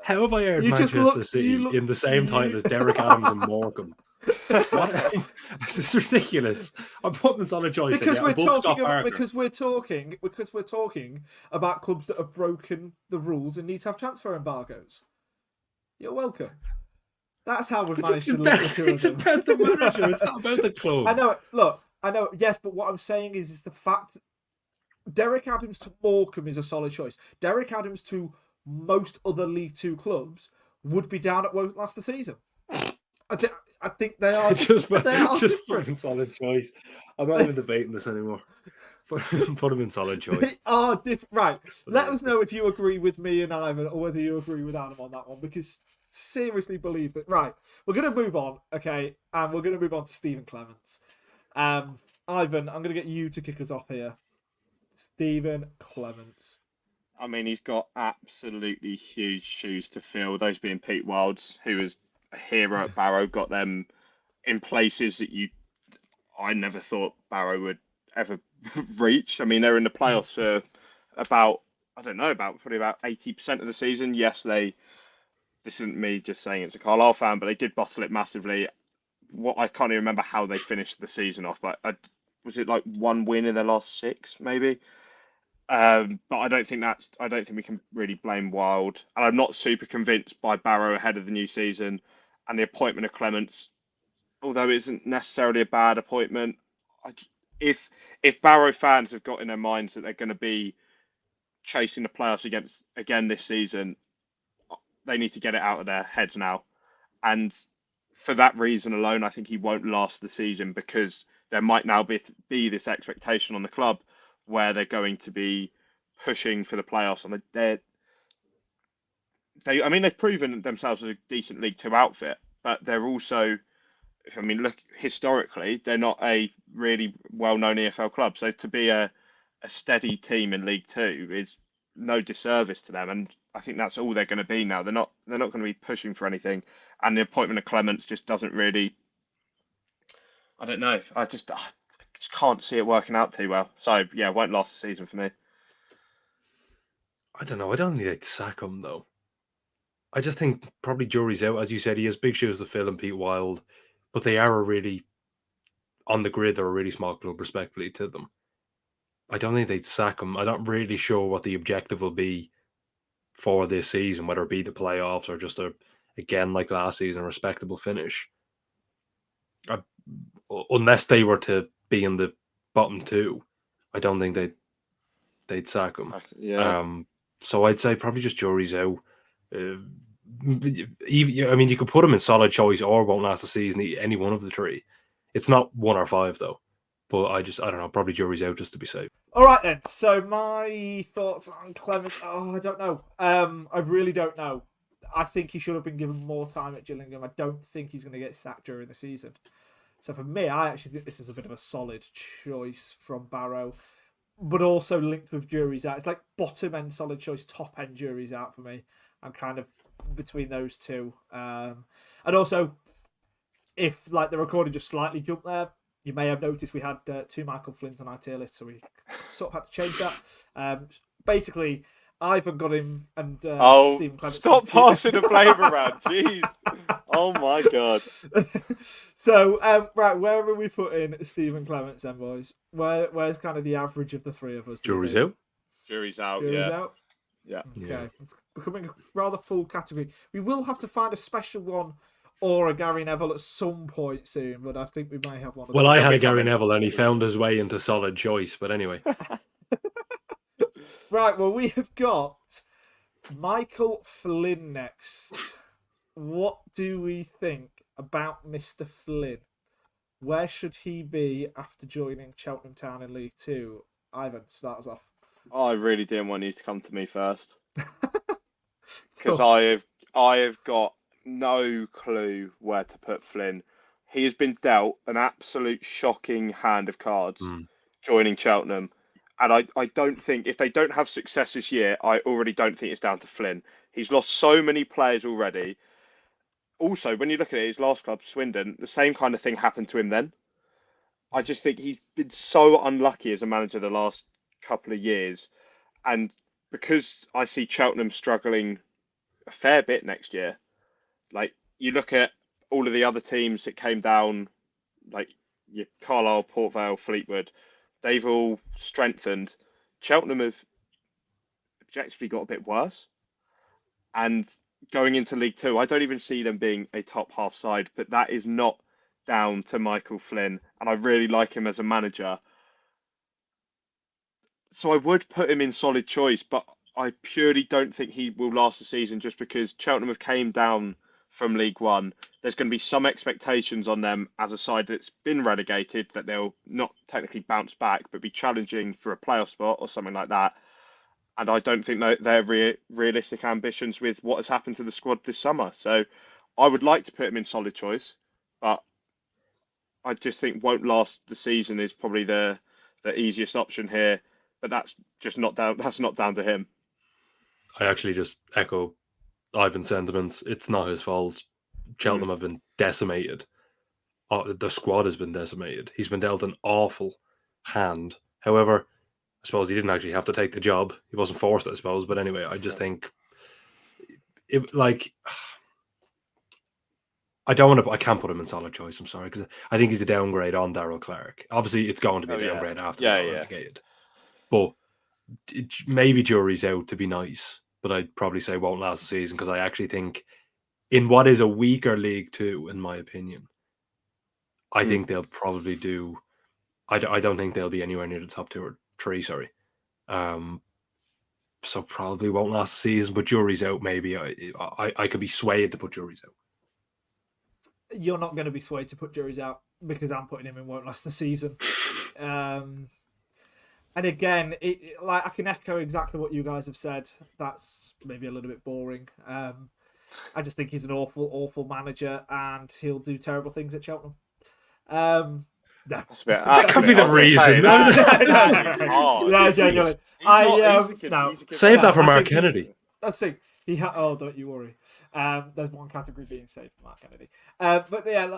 How have I heard You just Manchester look- City you look- in the same title as Derek Adams and Morecambe? What? This is ridiculous. I'm putting this on a choice Because again. we're Above Scott talking about, Parker. because we're talking about clubs that have broken the rules and need to have transfer embargoes. You're welcome. That's how we've managed to look at the two of It's them. about the manager. It's not about the club. I know. Look, I know. Yes, but what I'm saying is the fact Derek Adams to Morecambe is a solid choice. Derek Adams to most other League Two clubs would be down at won't last the season. I think they are. just they are just different. fucking solid choice. I'm not even debating this anymore. Put him in solid choice. They are different. Right. Let us know if you agree with me and Ivan, or whether you agree with Adam on that one. Because seriously, believe that. Right. We're going to move on. Okay, and we're going to move on to Stephen Clemence. Ivan, I'm going to get you to kick us off here. Stephen Clemence. I mean, he's got absolutely huge shoes to fill. Those being Pete Wilds, who was a hero at Barrow, got them in places that I never thought Barrow would ever reach. I mean, they're in the playoffs for about 80% of the season. Yes, this isn't me just saying it's a Carlisle fan, but they did bottle it massively. I can't even remember how they finished the season off, but was it like one win in their last 6, maybe? But I don't think we can really blame Wild, and I'm not super convinced by Barrow ahead of the new season, and the appointment of Clemence, although it isn't necessarily a bad appointment. If Barrow fans have got in their minds that they're going to be chasing the playoffs again this season, they need to get it out of their heads now, and for that reason alone, I think he won't last the season, because there might now be this expectation on the club where they're going to be pushing for the playoffs, and they've proven themselves as a decent League Two outfit, but they're also, look historically, they're not a really well-known EFL club. So to be a steady team in League Two is no disservice to them, and I think that's all they're going to be now. They're not going to be pushing for anything, and the appointment of Clemence just doesn't really. I don't know. I just can't see it working out too well. So yeah, won't last the season for me. I don't know. I don't think they'd sack him though. I just think probably jury's out. As you said, he has big shoes to fill and Pete Wild, but they are on the grid. They're a really small club, respectfully to them. I don't think they'd sack him. I'm not really sure what the objective will be for this season, whether it be the playoffs or just again like last season, a respectable finish. Unless they were to be in the bottom 2, I don't think they'd sack him. Yeah. So I'd say probably just jury's out. You could put him in solid choice or won't last the season. Any one of the 3. It's not 1 or 5 though. But I don't know. Probably jury's out just to be safe. All right then. So my thoughts on Clemence. I don't know. I really don't know. I think he should have been given more time at Gillingham. I don't think he's going to get sacked during the season. So for me, I actually think this is a bit of a solid choice from Barrow, but also linked with jury's out. It's like bottom end solid choice, top end jury's out for me. I'm kind of between those two. And also, if like the recording just slightly jumped there, you may have noticed we had 2 Michael Flynns on our tier list, so we sort of had to change that. Basically, Ivan got him and Stephen Clemence. Stop passing the blame around, jeez. Oh my god. So, right, where are we putting Stephen Clemence then, boys? Where's kind of the average of the 3 of us? Jury's out. Jury's out. Jury's yeah. out. Yeah. Okay, Yeah. it's becoming a rather full category. We will have to find a special one or a Gary Neville at some point soon, but I think we may have one. Well, I had a Gary Neville and he found his way into solid choice. But anyway. Right, well, we have got Michael Flynn next. What do we think about Mr. Flynn? Where should he be after joining Cheltenham Town in League Two? Ivan, start us off. I really didn't want you to come to me first, because So, I have got no clue where to put Flynn. He has been dealt an absolute shocking hand of cards joining Cheltenham. And I don't think, if they don't have success this year, I already don't think it's down to Flynn. He's lost so many players already. Also, when you look at it, his last club, Swindon, the same kind of thing happened to him then. I just think he's been so unlucky as a manager the last couple of years. And because I see Cheltenham struggling a fair bit next year, like you look at all of the other teams that came down, like your Carlisle, Port Vale, Fleetwood, they've all strengthened. Cheltenham have objectively got a bit worse. And going into League Two, I don't even see them being a top half side, but that is not down to Michael Flynn. And I really like him as a manager. So I would put him in solid choice, but I purely don't think he will last the season just because Cheltenham have came down from League One. There's going to be some expectations on them as a side that's been relegated that they'll not technically bounce back, but be challenging for a playoff spot or something like that. And I don't think that they're realistic ambitions with what has happened to the squad this summer. So I would like to put him in solid choice, but I just think won't last the season is probably the easiest option here. But that's just not down. That's not down to him. I actually just echo Ivan's sentiments. It's not his fault. Cheltenham have been decimated. The squad has been decimated. He's been dealt an awful hand. However, I suppose he didn't actually have to take the job. He wasn't forced, I suppose. But anyway, I just think I don't want to. I can't put him in solid choice. I'm sorry, because I think he's a downgrade on Daryl Clark. Obviously, it's going to be a downgrade after they got relegated. But maybe jury's out to be nice. But I'd probably say won't last the season because I actually think in what is a weaker League Two, in my opinion, I think they'll probably do. I don't think they'll be anywhere near the top 2 or 3. Sorry. So probably won't last the season, but jury's out. Maybe I could be swayed to put jury's out. You're not going to be swayed to put jury's out because I'm putting him in won't last the season. And again, I can echo exactly what you guys have said. That's maybe a little bit boring. I just think he's an awful, awful manager, and he'll do terrible things at Cheltenham. No. That could be the reason. No, genuinely. Save that for Mark Kennedy. Let's see. Don't you worry. There's one category being saved for Mark Kennedy. But yeah,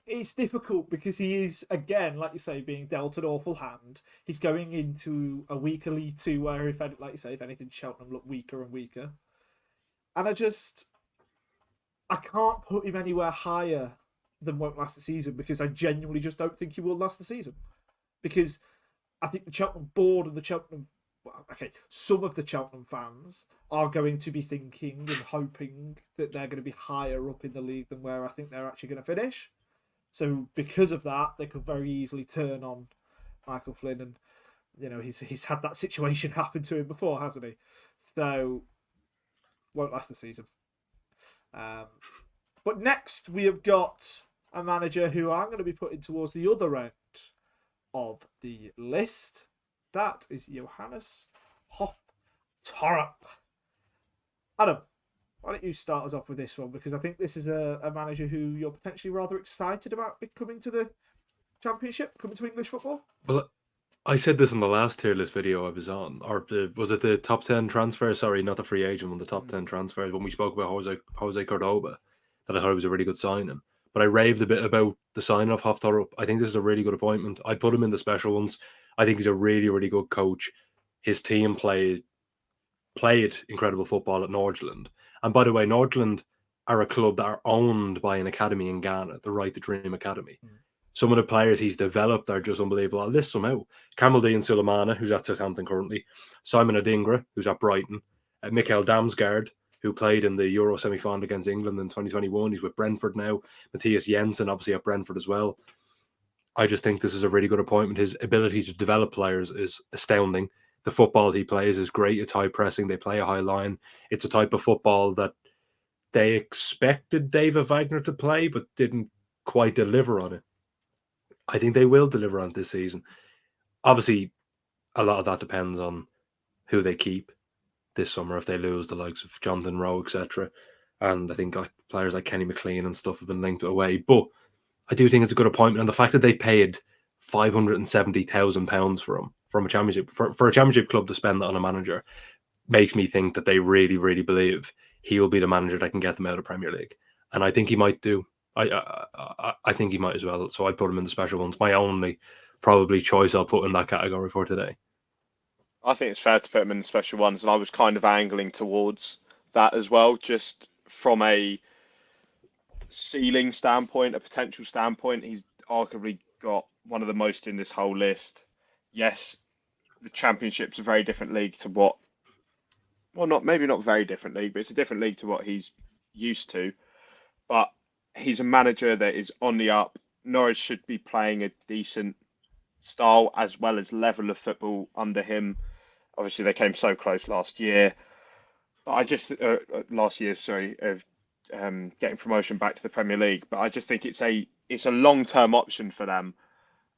it's difficult because he is, again, like you say, being dealt an awful hand. He's going into a weaker League Two where, if anything, Cheltenham look weaker and weaker. And I can't put him anywhere higher than won't last the season because I genuinely just don't think he will last the season. Because I think the Cheltenham board and some of the Cheltenham fans are going to be thinking and hoping that they're going to be higher up in the league than where I think they're actually going to finish. So because of that, they could very easily turn on Michael Flynn, and he's had that situation happen to him before, hasn't he? So won't last the season. But next we have got a manager who I'm going to be putting towards the other end of the list. That is Johannes Thorup. Adam, why don't you start us off with this one? Because I think this is a manager who you're potentially rather excited about coming to the Championship, coming to English football. Well, I said this in the last tier list video I was on, or was it the top 10 transfers? Sorry, not the free agent one, the top 10 transfers when we spoke about Jose Cordoba, that I thought it was a really good signing. But I raved a bit about the signing of Thorup. I think this is a really good appointment. I'd put him in the special ones. I think he's a really, really good coach. His team played incredible football at Norwich. And by the way, Norwich are a club that are owned by an academy in Ghana, the Right to Dream Academy. Some of the players he's developed are just unbelievable. I'll list some out. Kamaldeen Sulemana, who's at Southampton currently. Simon Adingra, who's at Brighton. Mikael Damsgaard, who played in the Euro semi-final against England in 2021. He's with Brentford now. Matthias Jensen, obviously at Brentford as well. I just think this is a really good appointment. His ability to develop players is astounding. The football he plays is great. It's high pressing. They play a high line. It's a type of football that they expected David Wagner to play, but didn't quite deliver on it. I think they will deliver on it this season. Obviously, a lot of that depends on who they keep this summer. If they lose the likes of Jonathan Rowe, etc., and I think players like Kenny McLean and stuff have been linked away. But I do think it's a good appointment, and the fact that they paid £570,000 for him from a championship for a championship club to spend that on a manager makes me think that they really, really believe he'll be the manager that can get them out of Premier League, and I think he might do. I think he might as well. So I put him in the special ones. My only probably choice I'll put in that category for today. I think it's fair to put him in the special ones, and I was kind of angling towards that as well, just from a ceiling standpoint, a potential standpoint. He's arguably got one of the most in this whole list. Yes, the Championship's a very different league to what, well, maybe not very different league, but it's a different league to what he's used to. But he's a manager that is on the up. Norwich should be playing a decent style as well as level of football under him. Obviously, they came so close last year. But I just last year, sorry, of getting promotion back to the Premier League. But I just think it's a long-term option for them,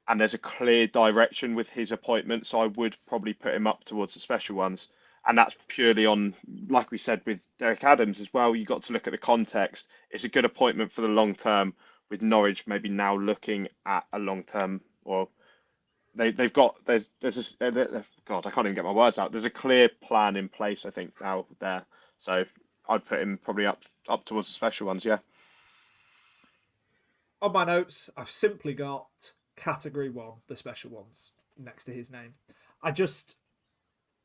and there's a clear direction with his appointment. So I would probably put him up towards the special ones, and that's purely on, like we said with Derek Adams as well. You got to look at the context. It's a good appointment for the long term, with Norwich maybe now looking at a long term, or they've got there's God, I can't even get my words out. There's a clear plan in place, I think, now there. So I'd put him probably up towards the special ones. Yeah. On my notes, I've simply got category 1, the special ones, next to his name.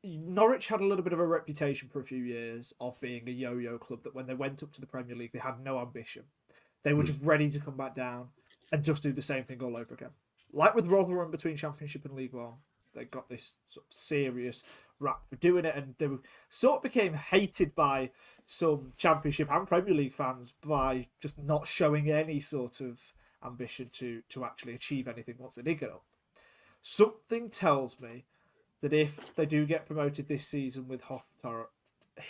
Norwich had a little bit of a reputation for a few years of being a yo-yo club that when they went up to the Premier League, they had no ambition. They were just ready to come back down and just do the same thing all over again. Like with Rotherham between Championship and League One, they got this sort of serious rap for doing it, and they sort of became hated by some Championship and Premier League fans by just not showing any sort of ambition to actually achieve anything once they did get up. Something tells me that if they do get promoted this season with Thorup,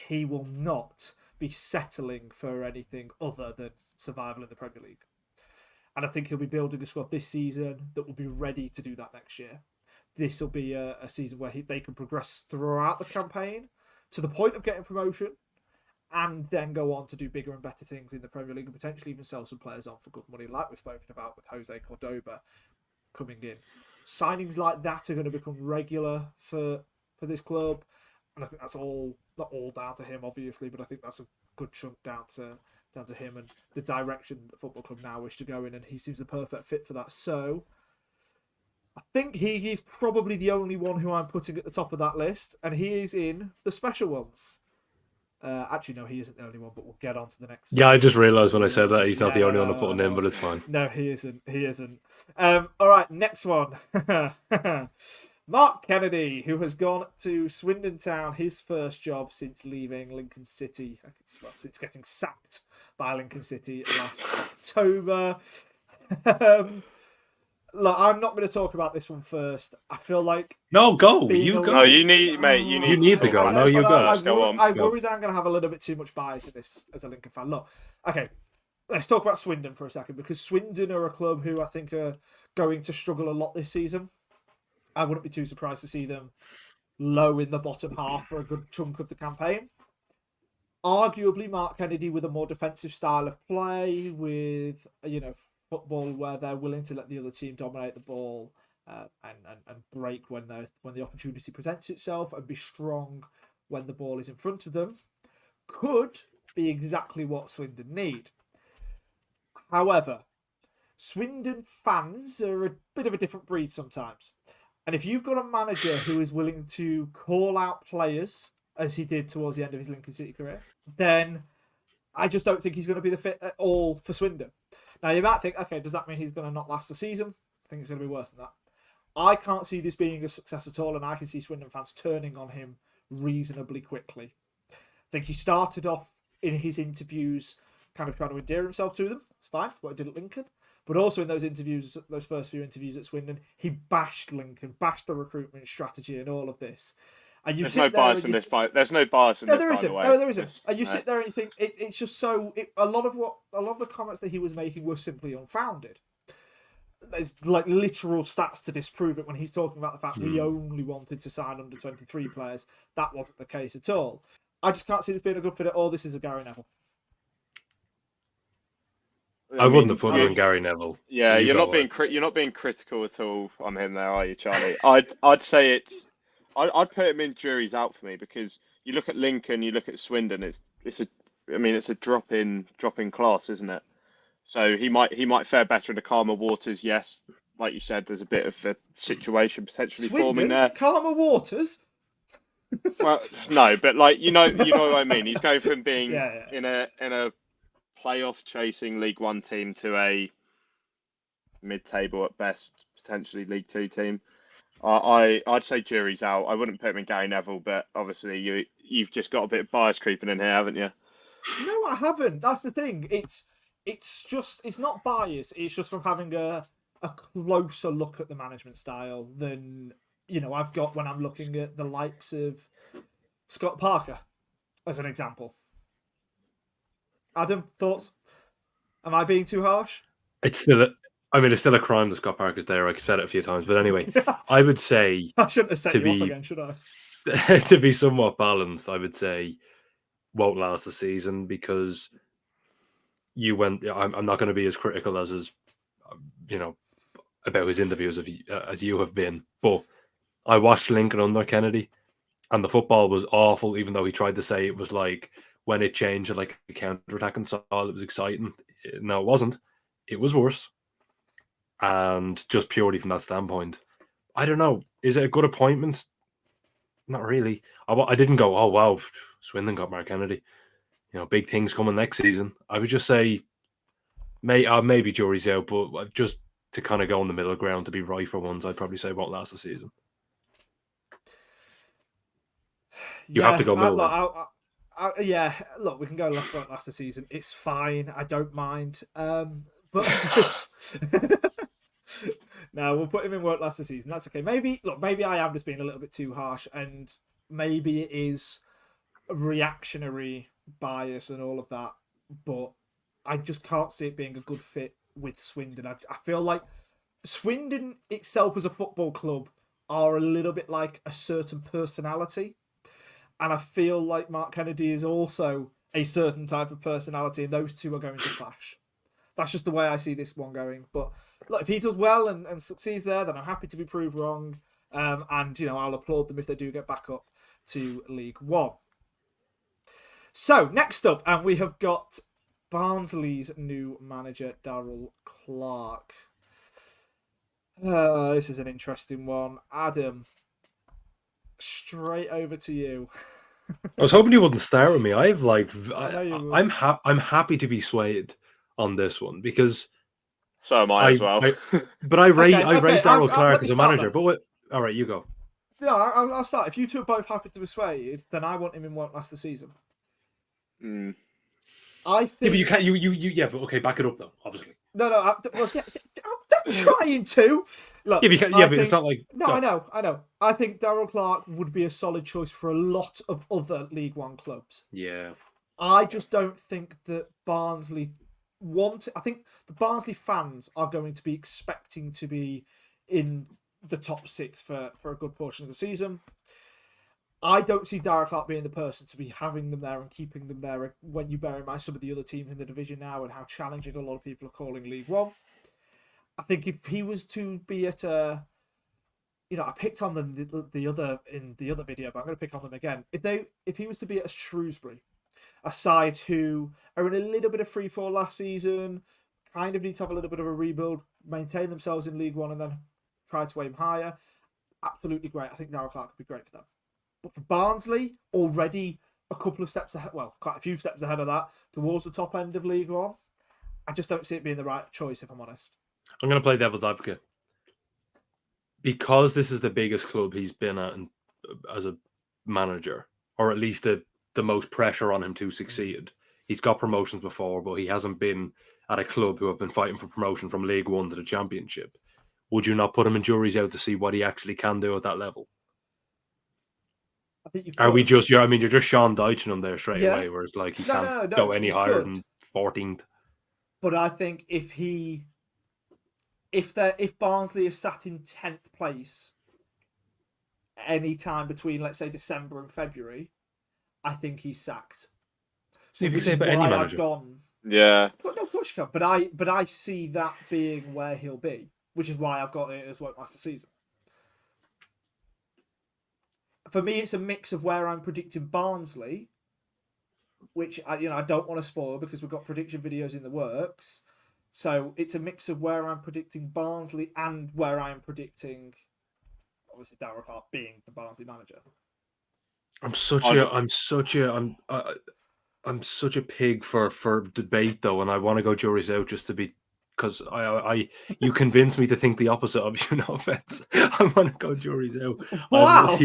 he will not be settling for anything other than survival in the Premier League. And I think he'll be building a squad this season that will be ready to do that next year. This will be a season where they can progress throughout the campaign to the point of getting promotion, and then go on to do bigger and better things in the Premier League, and potentially even sell some players on for good money, like we've spoken about with Jose Cordoba coming in. Signings like that are going to become regular for this club, and I think that's all, not all down to him, obviously, but I think that's a good chunk down to him and the direction the football club now wish to go in, and he seems the perfect fit for that. So I think he's probably the only one who I'm putting at the top of that list, and he is in the special ones. Actually, no, he isn't the only one, but we'll get on to the next. Yeah, I just realised when I said that he's not the only one I'm putting in, but it's fine. No, he isn't. All right, next one. Mark Kennedy, who has gone to Swindon Town, his first job since leaving Lincoln City, since getting sacked by Lincoln City last October. Look, I'm not going to talk about this one first. I feel like you go. No, you need, mate. You need to go. No, you go. I worry that I'm going to have a little bit too much bias in this as a Lincoln fan. Look, okay, let's talk about Swindon for a second, because Swindon are a club who I think are going to struggle a lot this season. I wouldn't be too surprised to see them low in the bottom half for a good chunk of the campaign. Arguably, Mark Kennedy with a more defensive style of play, with football where they're willing to let the other team dominate the ball and break when the opportunity presents itself, and be strong when the ball is in front of them, could be exactly what Swindon need. However, Swindon fans are a bit of a different breed sometimes. And if you've got a manager who is willing to call out players, as he did towards the end of his Lincoln City career, then I just don't think he's going to be the fit at all for Swindon. Now, you might think, okay, does that mean he's going to not last the season? I think it's going to be worse than that. I can't see this being a success at all, and I can see Swindon fans turning on him reasonably quickly. I think he started off in his interviews kind of trying to endear himself to them. It's fine. It's what he did at Lincoln. But also in those interviews, those first few interviews at Swindon, he bashed Lincoln, bashed the recruitment strategy and all of this. And There's no bias in this fight. There's no bias in this, by the way. No, there isn't. And you sit there and you think it's just so. A lot of the comments that he was making were simply unfounded. There's like literal stats to disprove it when he's talking about the fact we only wanted to sign under 23 players. That wasn't the case at all. I just can't see this being a good fit at all. This is a Gary Neville. I wouldn't have put him in Gary Neville. Yeah, you're not being critical at all on him there, are you, Charlie? I'd say I'd put him in jury's out for me, because you look at Lincoln, you look at Swindon. It's a drop in class, isn't it? So he might fare better in the calmer waters. Yes, like you said, there's a bit of a situation potentially forming Swindon, there. calmer waters. Well, no, but like you know what I mean. He's going from being Yeah. in a playoff chasing League One team to a mid-table at best, potentially League Two team. I'd say jury's out. I wouldn't put him in Gary Neville, but obviously you've just got a bit of bias creeping in here, haven't you? No, I haven't. That's the thing. It's not bias. It's just from having a closer look at the management style than I've got when I'm looking at the likes of Scott Parker, as an example. Adam, thoughts? Am I being too harsh? It's still a crime that Scott Parker's there. I've said it a few times, but anyway, I would say I shouldn't have set you off again, should I? to be somewhat balanced, I would say won't last the season because you went. I'm not going to be as critical as about his interviews as you have been, but I watched Lincoln under Kennedy, and the football was awful. Even though he tried to say it was like when it changed to like a counter-attacking style, it was exciting. No, it wasn't. It was worse. And just purely from that standpoint, I don't know. Is it a good appointment? Not really. I didn't go, oh, wow, Swindon got Mark Kennedy. Big things coming next season. I would just say, maybe jury's out, but just to kind of go in the middle ground to be right for once, I'd probably say won't last the season. You have to go middle. Yeah, look, we can go last the season. It's fine. I don't mind. But no, we'll put him in won't last the season. That's okay. Maybe I am just being a little bit too harsh, and maybe it is reactionary bias and all of that. But I just can't see it being a good fit with Swindon. I feel like Swindon itself as a football club are a little bit like a certain personality. And I feel like Mark Kennedy is also a certain type of personality, and those two are going to clash. That's just the way I see this one going. But look, if he does well and succeeds there, then I'm happy to be proved wrong. And I'll applaud them if they do get back up to League One. So next up, and we have got Barnsley's new manager, Daryl Clark. This is an interesting one. Adam, straight over to you. I was hoping you wouldn't start with me. I'm happy to be swayed on this one because so am I as well. But I rate Daryl Clark as a manager. Then. But all right, you go. No, I'll start. If you two are both happy to be swayed, then I want him in won't last the season. I think. Yeah, but you can't. Yeah, but okay, back it up though. Obviously. No. I'm trying to. Look, yeah, but it's not like. No, I know. I think Daryl Clark would be a solid choice for a lot of other League One clubs. Yeah. I just don't think that Barnsley I think the Barnsley fans are going to be expecting to be in the top 6 for a good portion of the season. I don't see Daryl Clark being the person to be having them there and keeping them there when you bear in mind some of the other teams in the division now and how challenging a lot of people are calling League One. I think if he was to be at a, I picked on them the other video, but I'm going to pick on them again. If he was to be at a Shrewsbury, a side who are in a little bit of free fall last season, kind of need to have a little bit of a rebuild, maintain themselves in League One, and then try to aim higher, absolutely great. I think Daryl Clark would be great for them. But for Barnsley, already a couple of steps ahead, well, quite a few steps ahead of that, towards the top end of League One, I just don't see it being the right choice, if I'm honest. I'm going to play devil's advocate. Because this is the biggest club he's been at as a manager, or at least the most pressure on him to succeed. He's got promotions before, but he hasn't been at a club who have been fighting for promotion from League One to the Championship. Would you not put him in juries out to see what he actually can do at that level? I think you Are we just? You're just Sean Dychen him there straight away, where it's like he can't go any higher than 14th. But I think if Barnsley is sat in 10th place any time between, let's say, December and February, I think he's sacked. So you could say about any manager. Yeah. No, of course you can. But I see that being where he'll be, which is why I've got it as won't last the season. For me, it's a mix of where I'm predicting Barnsley, which I don't want to spoil because we've got prediction videos in the works, So it's a mix of where I'm predicting Barnsley and where I am predicting, obviously, Daryl Clark being the Barnsley manager. I'm such a pig for debate though, and I want to go jury's out just to be, because you convinced me to think the opposite of you. No offense, I want to go jury's out. Wow.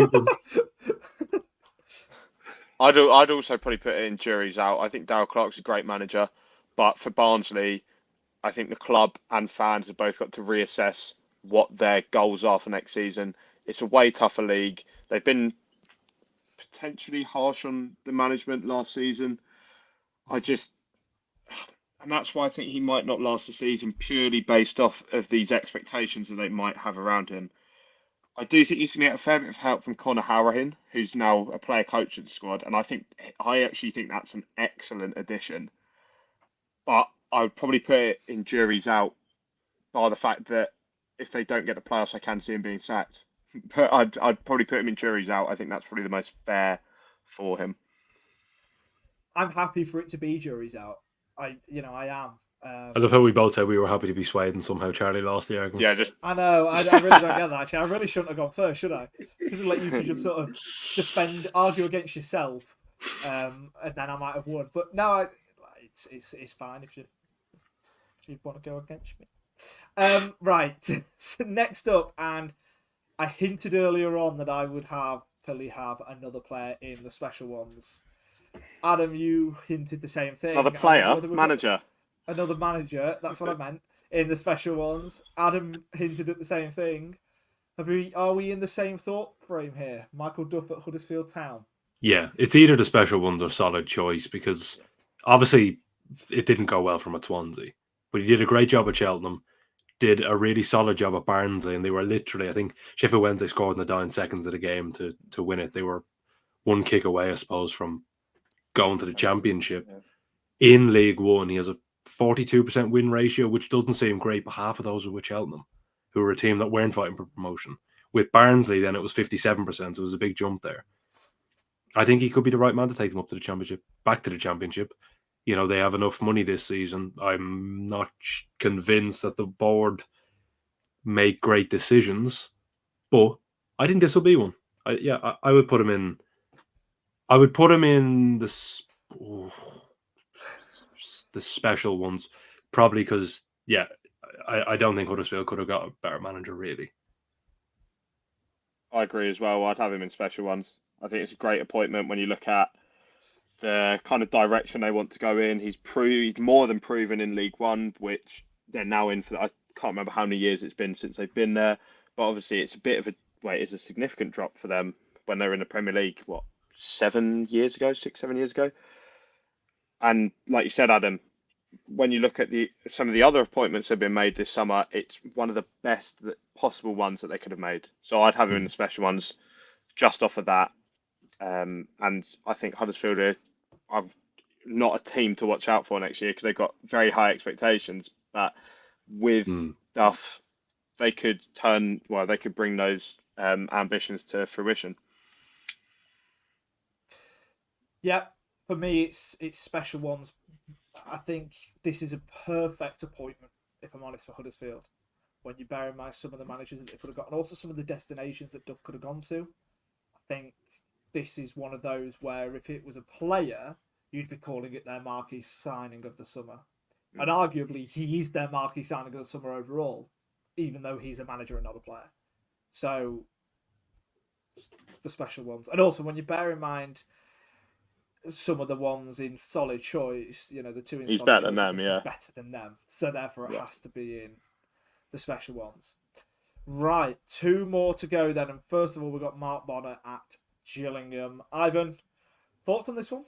I'd also probably put it in jury's out. I think Daryl Clark's a great manager, but for Barnsley, I think the club and fans have both got to reassess what their goals are for next season. It's a way tougher league. They've been potentially harsh on the management last season. And that's why I think he might not last the season, purely based off of these expectations that they might have around him. I do think he's going to get a fair bit of help from Conor Hourihane, who's now a player coach of the squad, and I actually think that's an excellent addition. But I would probably put it in jury's out by the fact that if they don't get the playoffs, I can see him being sacked. But I'd probably put him in jury's out. I think that's probably the most fair for him. I'm happy for it to be jury's out. I am. I love how we both said we were happy to be swayed, and somehow Charlie lost the argument. Yeah, I know. I really don't get that. Actually, I really shouldn't have gone first, should I? I should have let you two just sort of argue against yourself, and then I might have won. But no, it's fine if you want to go against me. Right. So next up, and I hinted earlier on that I would probably have another player in the special ones. Adam, you hinted the same thing. Another player, manager. Another manager, that's what I meant, in the special ones. Adam hinted at the same thing. Are we in the same thought frame here? Michael Duff at Huddersfield Town. Yeah, it's either the special ones or solid choice, because obviously it didn't go well from at Swansea. But he did a great job at Cheltenham, did a really solid job at Barnsley, and they were literally, I think, Sheffield Wednesday scored in the dying seconds of the game to win it. They were one kick away, I suppose, from going to the Championship. In League One, he has a 42% win ratio, which doesn't seem great, but half of those were with Cheltenham, who were a team that weren't fighting for promotion. With Barnsley, then it was 57%, so it was a big jump there. I think he could be the right man to take them up to the Championship, back to the Championship. You know, they have enough money this season. I'm not convinced that the board make great decisions, but I think this will be one. I would put him in. I would put him in the special ones, probably because, I don't think Huddersfield could have got a better manager, really. I agree as well. I'd have him in special ones. I think it's a great appointment when you look at the kind of direction they want to go in. He's more than proven in League One, which they're now in for. I can't remember how many years it's been since they've been there, but obviously it's it's a significant drop for them when they were in the Premier League. 6-7 years ago. And like you said, Adam, when you look at some of the other appointments that have been made this summer, it's one of the best possible ones that they could have made. So I'd have him in the special ones just off of that. And I think Huddersfield are not a team to watch out for next year because they've got very high expectations. But with Duff, they could bring those ambitions to fruition. Yeah, for me, it's special ones. I think this is a perfect appointment, if I'm honest, for Huddersfield. When you bear in mind some of the managers that they could have got, and also some of the destinations that Duff could have gone to, I think this is one of those where if it was a player, you'd be calling it their marquee signing of the summer. And arguably, he is their marquee signing of the summer overall, even though he's a manager and not a player. So, the special ones. And also, when you bear in mind some of the ones in solid choice, the two in he's solid better choice, than them, he's better than them. So therefore it has to be in the special ones. Right, 2 more to go then. And first of all, we've got Mark Bonner at Gillingham. Ivan, thoughts on this one?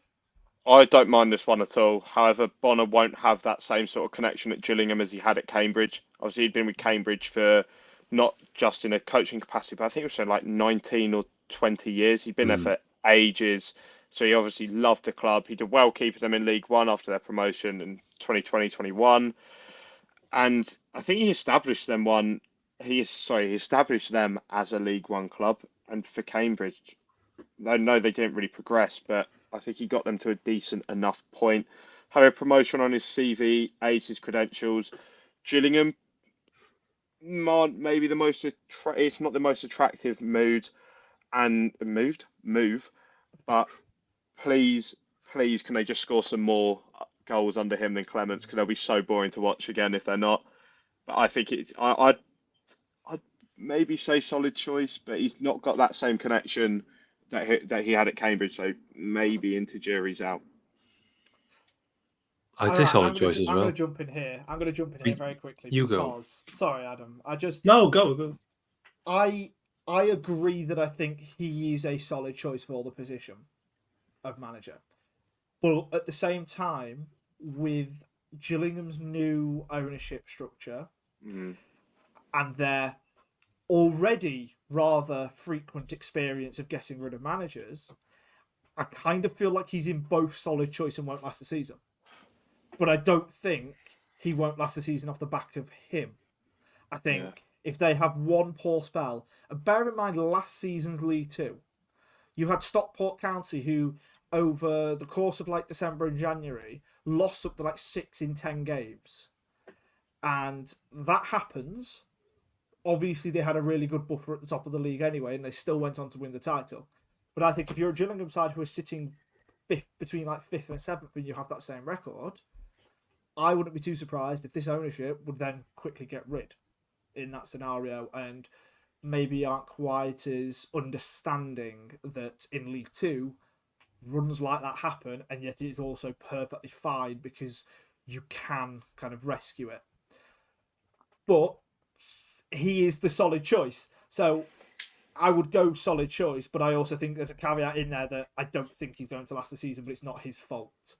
I don't mind this one at all. However, Bonner won't have that same sort of connection at Gillingham as he had at Cambridge. Obviously, he'd been with Cambridge for not just in a coaching capacity, but I think it was like 19 or 20 years. He'd been there for ages. So he obviously loved the club. He did well keeping them in League One after their promotion in 2020-21. And I think he established them he established them as a League One club. And for Cambridge, I know they didn't really progress, but I think he got them to a decent enough point. have a promotion on his CV, aids his credentials. Gillingham, maybe it's not the most attractive move, but please, can they just score some more goals under him than Clemence? Because they'll be so boring to watch again if they're not. But I think I'd maybe say solid choice, but he's not got that same connection that he had at Cambridge. So maybe into jury's out. I'd say solid choice as well. I'm going to jump in here. Very quickly. You go. Sorry, Adam. Go. I agree that I think he is a solid choice for the position of manager. But at the same time, with Gillingham's new ownership structure and their already rather frequent experience of getting rid of managers, I kind of feel like he's in both solid choice and won't last the season. But I don't think he won't last the season off the back of him. I think if they have one poor spell, and bear in mind last season's League Two, you had Stockport County who, over the course of like December and January, lost up to like 6 in 10 games. And that happens. Obviously, they had a really good buffer at the top of the league anyway, and they still went on to win the title. But I think if you're a Gillingham side who is sitting between like 5th and 7th and you have that same record, I wouldn't be too surprised if this ownership would then quickly get rid in that scenario and maybe aren't quite as understanding that in League Two, runs like that happen, and yet it is also perfectly fine because you can kind of rescue it. But he is the solid choice. So I would go solid choice, but I also think there's a caveat in there that I don't think he's going to last the season, but it's not his fault.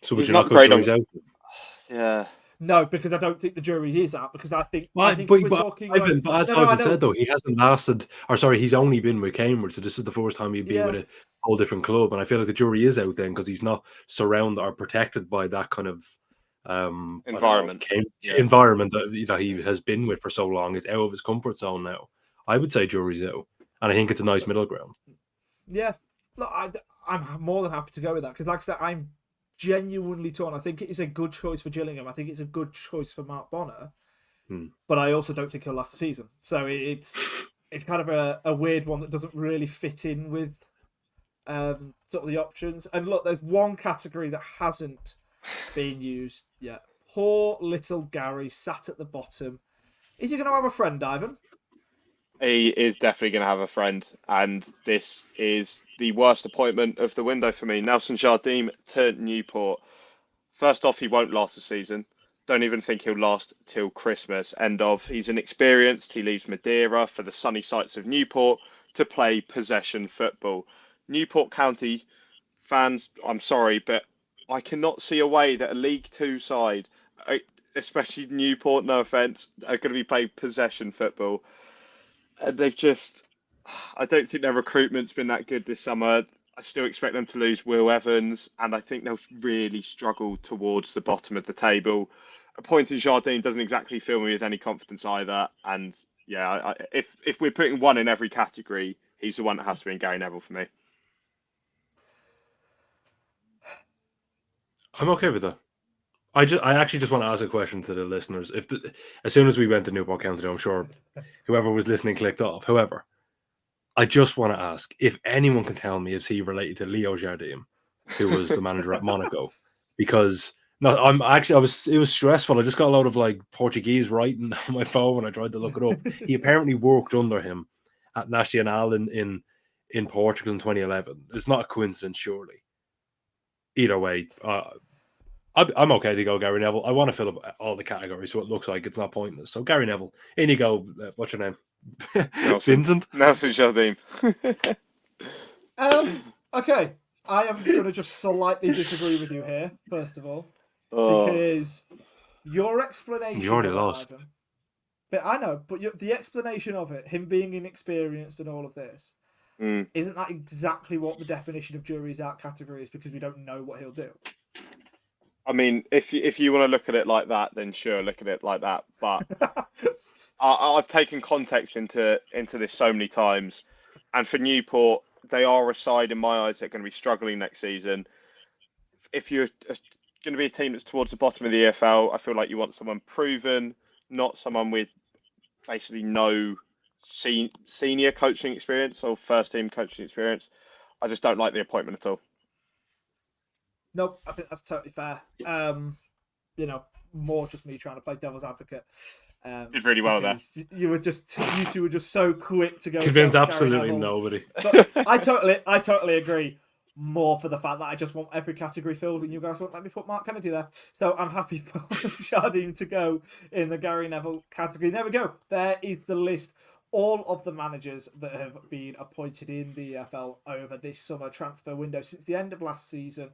So would you not go jury's out? Yeah. No, because I don't think the jury is out. Because I think but as Ivan said, though, he hasn't lasted. Or sorry, he's only been with Cambridge, so this is the first time he'd be with a whole different club. And I feel like the jury is out then because he's not surrounded or protected by that kind of environment. Environment that he has been with for so long. Is out of his comfort zone now. I would say jury's out, and I think it's a nice middle ground. Yeah, look, I'm more than happy to go with that because, like I said, I'm genuinely torn. I think it is a good choice for Gillingham. I think it's a good choice for Mark Bonner, but I also don't think he'll last the season. So it's kind of a weird one that doesn't really fit in with sort of the options. And look, there's one category that hasn't been used yet. Poor little Gary sat at the bottom. Is he going to have a friend, Ivan? He is definitely going to have a friend, and this is the worst appointment of the window for me. Nelson Jardim to Newport. First off, he won't last the season. Don't even think he'll last till Christmas. End of. He's inexperienced. He leaves Madeira for the sunny sights of Newport to play possession football. Newport County fans, I'm sorry, but I cannot see a way that a League Two side, especially Newport, no offence, are going to be playing possession football. And I don't think their recruitment's been that good this summer. I still expect them to lose Will Evans, and I think they'll really struggle towards the bottom of the table. Appointing Jardim doesn't exactly fill me with any confidence either. And yeah, if we're putting one in every category, he's the one that has to be in Gary Neville for me. I'm okay with that. I actually just want to ask a question to the listeners. As soon as we went to Newport County, I'm sure whoever was listening clicked off. However, I just want to ask if anyone can tell me, is he related to Leo Jardim, who was the manager at Monaco? Because it was stressful. I just got a load of like Portuguese writing on my phone when I tried to look it up. He apparently worked under him at Nacional in Portugal in 2011. It's not a coincidence, surely. Either way, I'm okay to go Gary Neville. I want to fill up all the categories so it looks like it's not pointless. So Gary Neville, in you go. What's your name? Vincent? Nelson Jardim. Okay. I am going to just slightly disagree with you here, first of all. Because your explanation... You already lost. Ivan, but I know, but the explanation of it, him being inexperienced and all of this, isn't that exactly what the definition of jury's out category is, because we don't know what he'll do? I mean, if you want to look at it like that, then sure, look at it like that. But I've taken context into this so many times, and for Newport, they are a side in my eyes that are going to be struggling next season. If you're going to be a team that's towards the bottom of the EFL, I feel like you want someone proven, not someone with basically no senior coaching experience or first team coaching experience. I just don't like the appointment at all. Nope, I think that's totally fair. You know, more just me trying to play devil's advocate. Did really well there. You two were just so quick to go. Convince Gary absolutely Neville. nobody. But I totally agree. More for the fact that I just want every category filled, and you guys won't let me put Mark Kennedy there. So I'm happy for Jardim to go in the Gary Neville category. There we go. There is the list. All of the managers that have been appointed in the EFL over this summer transfer window since the end of last season.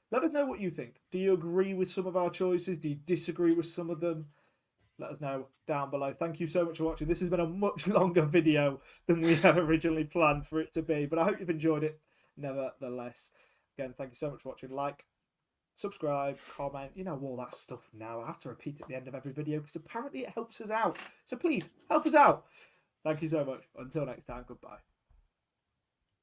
Let us know what you think. Do you agree with some of our choices? Do you disagree with some of them? Let us know down below. Thank you so much for watching. This has been a much longer video than we had originally planned for it to be, but I hope you've enjoyed it nevertheless. Again, thank you so much for watching. Like, subscribe, comment, you know, all that stuff now. I have to repeat at the end of every video because apparently it helps us out. So please, help us out. Thank you so much. Until next time, goodbye.